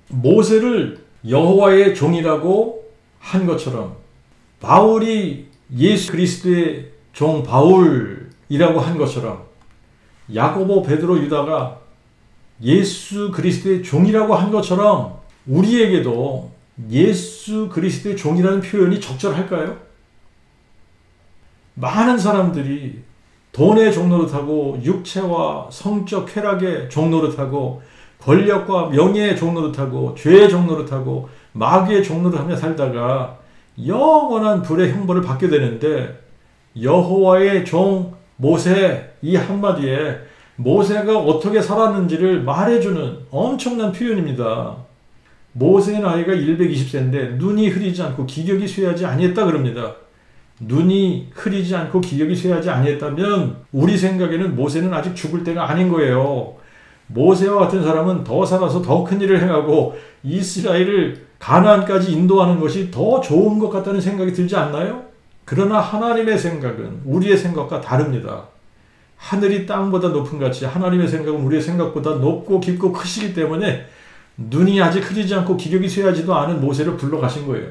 모세를 여호와의 종이라고 한 것처럼 바울이 예수 그리스도의 종 바울이라고 한 것처럼 야고보, 베드로, 유다가 예수 그리스도의 종이라고 한 것처럼 우리에게도 예수 그리스도의 종이라는 표현이 적절할까요? 많은 사람들이 돈의 종노릇하고 육체와 성적 쾌락의 종노릇하고 권력과 명예의 종노릇하고 죄의 종노릇하고 마귀의 종노릇하며 살다가 영원한 불의 형벌을 받게 되는데, 여호와의 종 모세 이 한마디에 모세가 어떻게 살았는지를 말해주는 엄청난 표현입니다. 모세의 나이가 120세인데 눈이 흐리지 않고 기력이 쇠하지 아니했다 그럽니다. 눈이 흐리지 않고 기력이 쇠하지 아니했다면 우리 생각에는 모세는 아직 죽을 때가 아닌 거예요. 모세와 같은 사람은 더 살아서 더 큰 일을 행하고 이스라엘을 가나안까지 인도하는 것이 더 좋은 것 같다는 생각이 들지 않나요? 그러나 하나님의 생각은 우리의 생각과 다릅니다. 하늘이 땅보다 높은 같이 하나님의 생각은 우리의 생각보다 높고 깊고 크시기 때문에 눈이 아직 흐리지 않고 기력이 쇠하지도 않은 모세를 불러가신 거예요.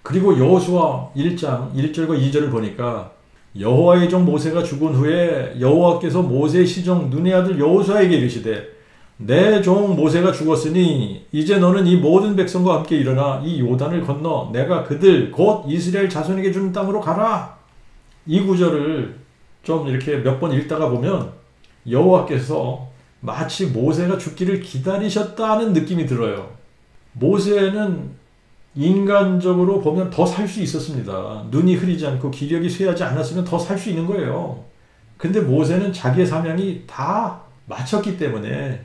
그리고 여호수아 1장 1절과 2절을 보니까 여호와의 종 모세가 죽은 후에 여호와께서 모세의 시종 눈의 아들 여호수아에게 이르시되 내 종 모세가 죽었으니 이제 너는 이 모든 백성과 함께 일어나 이 요단을 건너 내가 그들 곧 이스라엘 자손에게 주는 땅으로 가라. 이 구절을 좀 이렇게 몇 번 읽다가 보면 여호와께서 마치 모세가 죽기를 기다리셨다는 느낌이 들어요. 모세는 인간적으로 보면 더 살 수 있었습니다. 눈이 흐리지 않고 기력이 쇠하지 않았으면 더 살 수 있는 거예요. 근데 모세는 자기의 사명이 다 마쳤기 때문에,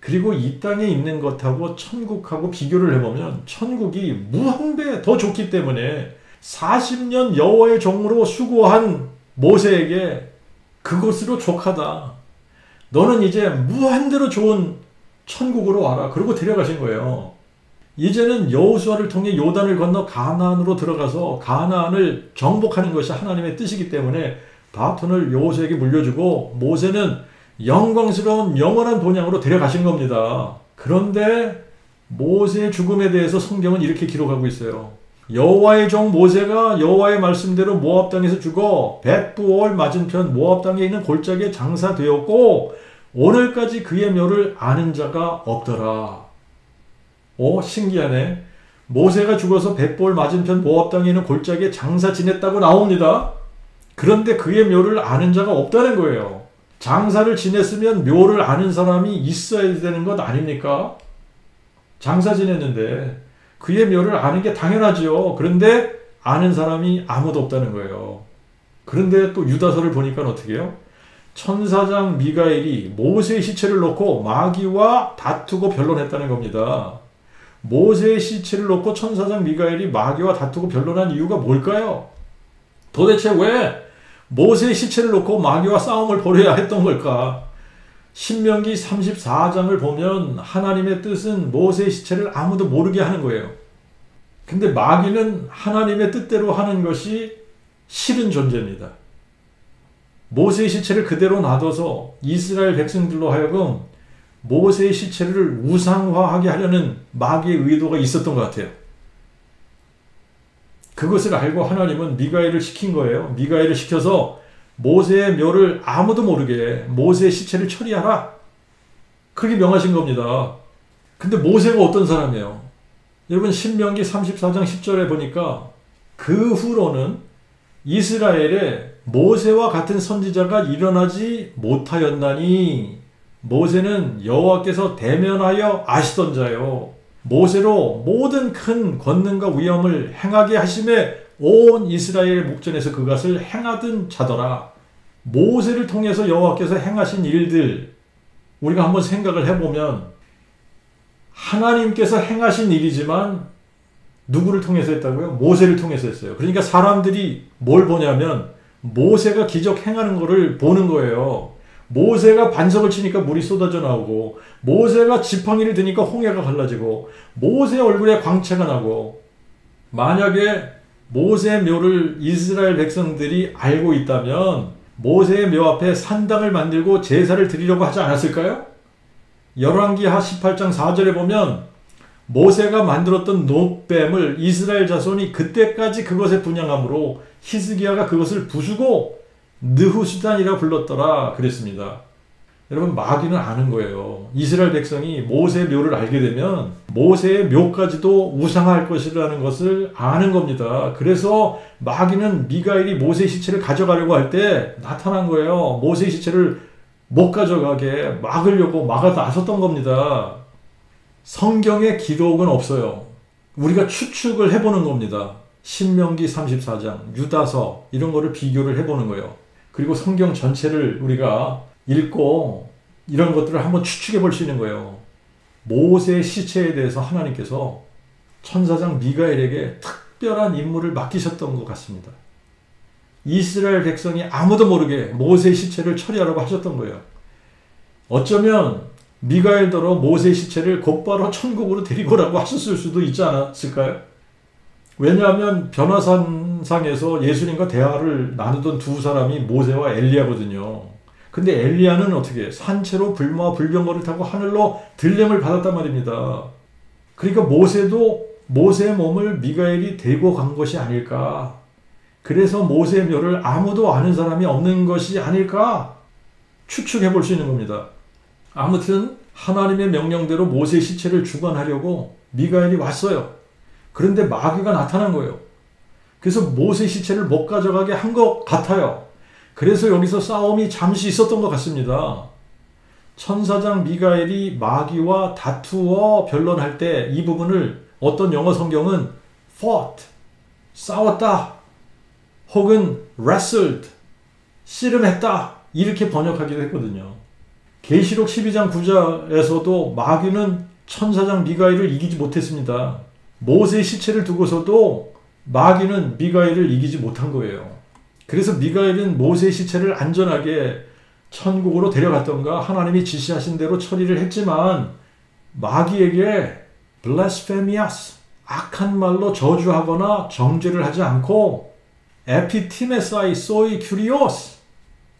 그리고 이 땅에 있는 것하고 천국하고 비교를 해보면 천국이 무한배 더 좋기 때문에 40년 여호와의 종으로 수고한 모세에게 그것으로 족하다. 너는 이제 무한대로 좋은 천국으로 와라. 그러고 데려가신 거예요. 이제는 여호수아를 통해 요단을 건너 가나안으로 들어가서 가나안을 정복하는 것이 하나님의 뜻이기 때문에 바톤을 여호수아에게 물려주고 모세는 영광스러운 영원한 본향으로 데려가신 겁니다. 그런데 모세의 죽음에 대해서 성경은 이렇게 기록하고 있어요. 여호와의 종 모세가 여호와의 말씀대로 모압 땅에서 죽어 벳부올 맞은편 모압 땅에 있는 골짜기에 장사되었고 오늘까지 그의 묘를 아는 자가 없더라. 오, 신기하네. 모세가 죽어서 벳부올 맞은편 모압 땅에 있는 골짜기에 장사 지냈다고 나옵니다. 그런데 그의 묘를 아는 자가 없다는 거예요. 장사를 지냈으면 묘를 아는 사람이 있어야 되는 것 아닙니까? 장사 지냈는데 그의 묘를 아는 게 당연하지요. 그런데 아는 사람이 아무도 없다는 거예요. 그런데 또 유다서를 보니까 어떻게 해요? 천사장 미가엘이 모세의 시체를 놓고 마귀와 다투고 변론했다는 겁니다. 모세의 시체를 놓고 천사장 미가엘이 마귀와 다투고 변론한 이유가 뭘까요? 도대체 왜 모세의 시체를 놓고 마귀와 싸움을 벌여야 했던 걸까? 신명기 34장을 보면 하나님의 뜻은 모세의 시체를 아무도 모르게 하는 거예요. 근데 마귀는 하나님의 뜻대로 하는 것이 싫은 존재입니다. 모세의 시체를 그대로 놔둬서 이스라엘 백성들로 하여금 모세의 시체를 우상화하게 하려는 마귀의 의도가 있었던 것 같아요. 그것을 알고 하나님은 미가엘을 시킨 거예요. 미가엘을 시켜서 모세의 묘를 아무도 모르게 모세의 시체를 처리하라. 그렇게 명하신 겁니다. 근데 모세가 어떤 사람이에요? 여러분 신명기 34장 10절에 보니까 그 후로는 이스라엘에 모세와 같은 선지자가 일어나지 못하였나니 모세는 여호와께서 대면하여 아시던 자요. 모세로 모든 큰 권능과 위엄을 행하게 하심에 온 이스라엘 목전에서 그것을 행하던 자더라. 모세를 통해서 여호와께서 행하신 일들 우리가 한번 생각을 해보면 하나님께서 행하신 일이지만 누구를 통해서 했다고요? 모세를 통해서 했어요. 그러니까 사람들이 뭘 보냐면 모세가 기적 행하는 거를 보는 거예요. 모세가 반석을 치니까 물이 쏟아져 나오고 모세가 지팡이를 드니까 홍해가 갈라지고 모세 얼굴에 광채가 나고 만약에 모세의 묘를 이스라엘 백성들이 알고 있다면 모세의 묘 앞에 산당을 만들고 제사를 드리려고 하지 않았을까요? 열왕기하 18장 4절에 보면 모세가 만들었던 노뱀을 이스라엘 자손이 그때까지 그것에 분향함으로 히스기야가 그것을 부수고 느후수단이라 불렀더라 그랬습니다. 여러분 마귀는 아는 거예요. 이스라엘 백성이 모세의 묘를 알게 되면 모세의 묘까지도 우상할 것이라는 것을 아는 겁니다. 그래서 마귀는 미가엘이 모세의 시체를 가져가려고 할 때 나타난 거예요. 모세의 시체를 못 가져가게 막으려고 막아 나섰던 겁니다. 성경에 기록은 없어요. 우리가 추측을 해보는 겁니다. 신명기 34장, 유다서 이런 거를 비교를 해보는 거예요. 그리고 성경 전체를 우리가 읽고 이런 것들을 한번 추측해 볼 수 있는 거예요. 모세의 시체에 대해서 하나님께서 천사장 미가엘에게 특별한 임무를 맡기셨던 것 같습니다. 이스라엘 백성이 아무도 모르게 모세의 시체를 처리하라고 하셨던 거예요. 어쩌면 미가엘더러 모세의 시체를 곧바로 천국으로 데리고 오라고 하셨을 수도 있지 않았을까요? 왜냐하면 변화산상에서 예수님과 대화를 나누던 두 사람이 모세와 엘리야거든요. 근데 엘리야는 어떻게 산채로 불모와 불병거를 타고 하늘로 들림을 받았단 말입니다. 그러니까 모세도 모세의 몸을 미가엘이 데리고 간 것이 아닐까. 그래서 모세의 묘를 아무도 아는 사람이 없는 것이 아닐까 추측해 볼 수 있는 겁니다. 아무튼 하나님의 명령대로 모세의 시체를 주관하려고 미가엘이 왔어요. 그런데 마귀가 나타난 거예요. 그래서 모세의 시체를 못 가져가게 한 것 같아요. 그래서 여기서 싸움이 잠시 있었던 것 같습니다. 천사장 미가엘이 마귀와 다투어 변론할 때 이 부분을 어떤 영어 성경은 fought, 싸웠다, 혹은 wrestled, 씨름했다 이렇게 번역하기도 했거든요. 계시록 12장 9절에서도 마귀는 천사장 미가엘을 이기지 못했습니다. 모세의 시체를 두고서도 마귀는 미가엘을 이기지 못한 거예요. 그래서 미가엘은 모세의 시체를 안전하게 천국으로 데려갔던가 하나님이 지시하신 대로 처리를 했지만 마귀에게 blasphemous, 악한 말로 저주하거나 정죄를 하지 않고 에피티메사이 소이 큐리오스,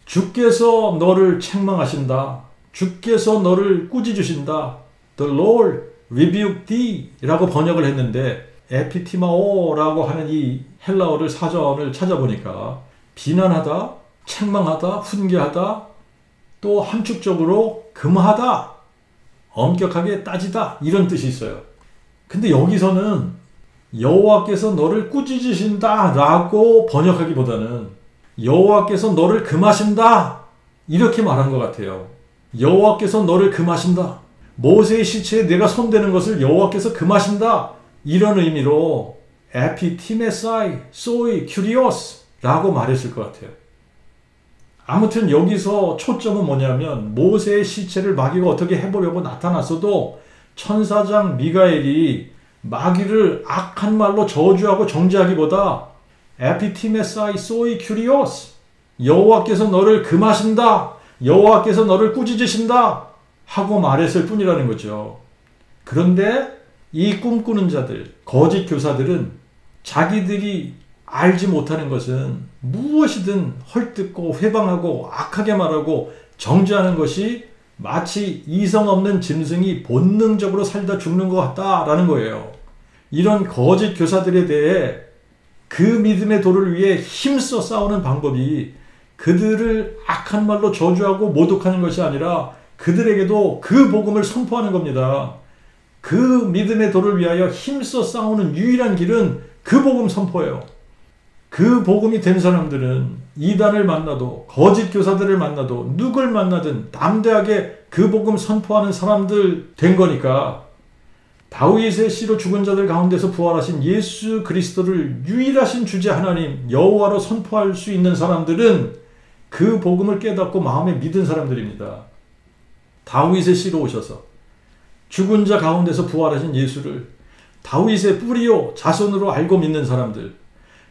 주께서 너를 책망하신다. 주께서 너를 꾸짖으신다. The Lord rebuke thee 라고 번역을 했는데 에피티마오라고 하는 이 헬라어를 사전을 찾아보니까 비난하다, 책망하다, 훈계하다, 또 함축적으로 금하다, 엄격하게 따지다 이런 뜻이 있어요. 근데 여기서는 여호와께서 너를 꾸짖으신다 라고 번역하기보다는 여호와께서 너를 금하신다 이렇게 말한 것 같아요. 여호와께서 너를 금하신다. 모세의 시체에 내가 손대는 것을 여호와께서 금하신다. 이런 의미로 에피티메사이 소이 큐리오스 라고 말했을 것 같아요. 아무튼 여기서 초점은 뭐냐면 모세의 시체를 마귀가 어떻게 해보려고 나타났어도 천사장 미가엘이 마귀를 악한 말로 저주하고 정죄하기보다 에피티메사이 소이 큐리오스, 여호와께서 너를 금하신다, 여호와께서 너를 꾸짖으신다 하고 말했을 뿐이라는 거죠. 그런데 이 꿈꾸는 자들, 거짓 교사들은 자기들이 알지 못하는 것은 무엇이든 헐뜯고 회방하고 악하게 말하고 정죄하는 것이 마치 이성 없는 짐승이 본능적으로 살다 죽는 것 같다라는 거예요. 이런 거짓 교사들에 대해 그 믿음의 도를 위해 힘써 싸우는 방법이 그들을 악한 말로 저주하고 모독하는 것이 아니라 그들에게도 그 복음을 선포하는 겁니다. 그 믿음의 도를 위하여 힘써 싸우는 유일한 길은 그 복음 선포예요. 그 복음이 된 사람들은 이단을 만나도 거짓 교사들을 만나도 누굴 만나든 담대하게 그 복음 선포하는 사람들 된 거니까 다윗의 씨로 죽은 자들 가운데서 부활하신 예수 그리스도를 유일하신 주제 하나님 여호와로 선포할 수 있는 사람들은 그 복음을 깨닫고 마음에 믿은 사람들입니다. 다윗의 씨로 오셔서 죽은 자 가운데서 부활하신 예수를 다윗의 뿌리요 자손으로 알고 믿는 사람들,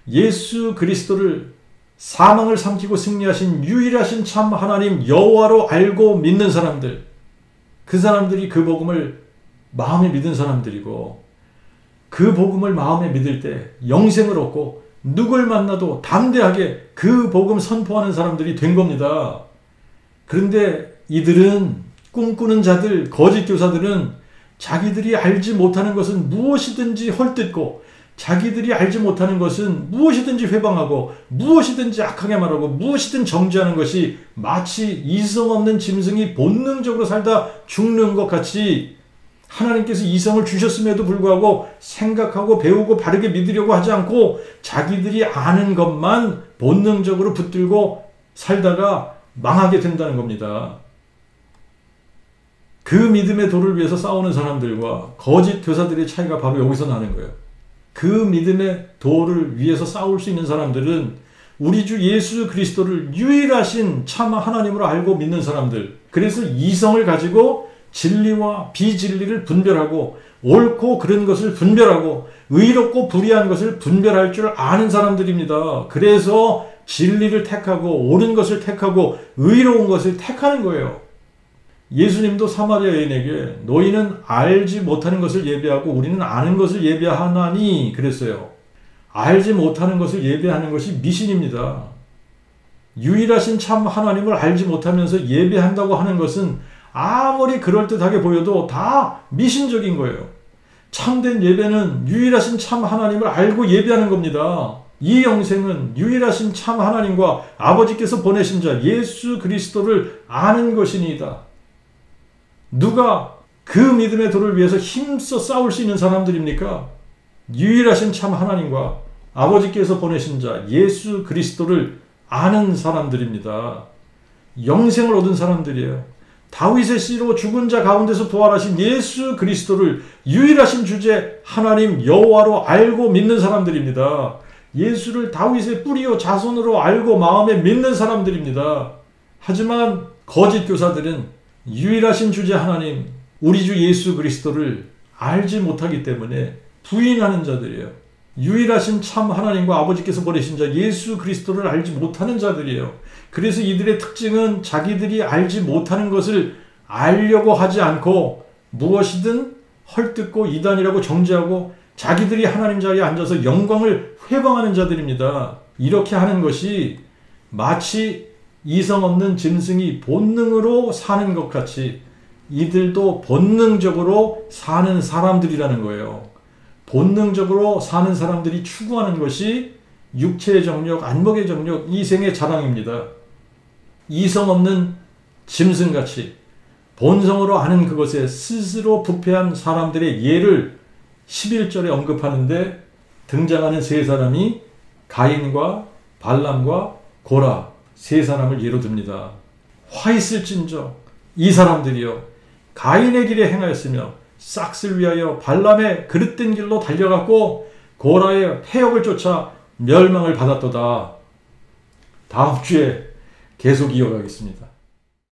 예수 그리스도를 사망을 삼키고 승리하신 유일하신 참 하나님 여호와로 알고 믿는 사람들, 그 사람들이 그 복음을 마음에 믿은 사람들이고, 그 복음을 마음에 믿을 때 영생을 얻고 누굴 만나도 담대하게 그 복음 선포하는 사람들이 된 겁니다. 그런데 이들은, 꿈꾸는 자들, 거짓 교사들은 자기들이 알지 못하는 것은 무엇이든지 헐뜯고, 자기들이 알지 못하는 것은 무엇이든지 회방하고, 무엇이든지 악하게 말하고, 무엇이든 정죄하는 것이 마치 이성 없는 짐승이 본능적으로 살다 죽는 것 같이 하나님께서 이성을 주셨음에도 불구하고 생각하고 배우고 바르게 믿으려고 하지 않고 자기들이 아는 것만 본능적으로 붙들고 살다가 망하게 된다는 겁니다. 그 믿음의 도를 위해서 싸우는 사람들과 거짓 교사들의 차이가 바로 여기서 나는 거예요. 그 믿음의 도를 위해서 싸울 수 있는 사람들은 우리 주 예수 그리스도를 유일하신 참 하나님으로 알고 믿는 사람들, 그래서 이성을 가지고 진리와 비진리를 분별하고 옳고 그른 것을 분별하고 의롭고 불의한 것을 분별할 줄 아는 사람들입니다. 그래서 진리를 택하고 옳은 것을 택하고 의로운 것을 택하는 거예요. 예수님도 사마리아 여인에게 너희는 알지 못하는 것을 예배하고 우리는 아는 것을 예배하나니 그랬어요. 알지 못하는 것을 예배하는 것이 미신입니다. 유일하신 참 하나님을 알지 못하면서 예배한다고 하는 것은 아무리 그럴듯하게 보여도 다 미신적인 거예요. 참된 예배는 유일하신 참 하나님을 알고 예배하는 겁니다. 이 영생은 유일하신 참 하나님과 아버지께서 보내신 자 예수 그리스도를 아는 것이니이다. 누가 그 믿음의 도를 위해서 힘써 싸울 수 있는 사람들입니까? 유일하신 참 하나님과 아버지께서 보내신 자 예수 그리스도를 아는 사람들입니다. 영생을 얻은 사람들이에요. 다윗의 씨로 죽은 자 가운데서 부활하신 예수 그리스도를 유일하신 주제 하나님 여호와로 알고 믿는 사람들입니다. 예수를 다윗의 뿌리요 자손으로 알고 마음에 믿는 사람들입니다. 하지만 거짓 교사들은 유일하신 주제 하나님, 우리 주 예수 그리스도를 알지 못하기 때문에 부인하는 자들이에요. 유일하신 참 하나님과 아버지께서 보내신 자 예수 그리스도를 알지 못하는 자들이에요. 그래서 이들의 특징은 자기들이 알지 못하는 것을 알려고 하지 않고 무엇이든 헐뜯고 이단이라고 정죄하고 자기들이 하나님 자리에 앉아서 영광을 회방하는 자들입니다. 이렇게 하는 것이 마치 이성 없는 짐승이 본능으로 사는 것 같이 이들도 본능적으로 사는 사람들이라는 거예요. 본능적으로 사는 사람들이 추구하는 것이 육체의 정욕, 안목의 정욕, 이생의 자랑입니다. 이성 없는 짐승같이 본성으로 아는 그것에 스스로 부패한 사람들의 예를 11절에 언급하는데 등장하는 세 사람이 가인과 발람과 고라 세 사람을 예로 듭니다. 화 있을진저 이 사람들이요 가인의 길에 행하였으며 싹을 위하여 발람의 그릇된 길로 달려갔고 고라의 폐역을 쫓아 멸망을 받았도다. 다음 주에 계속 이어가겠습니다.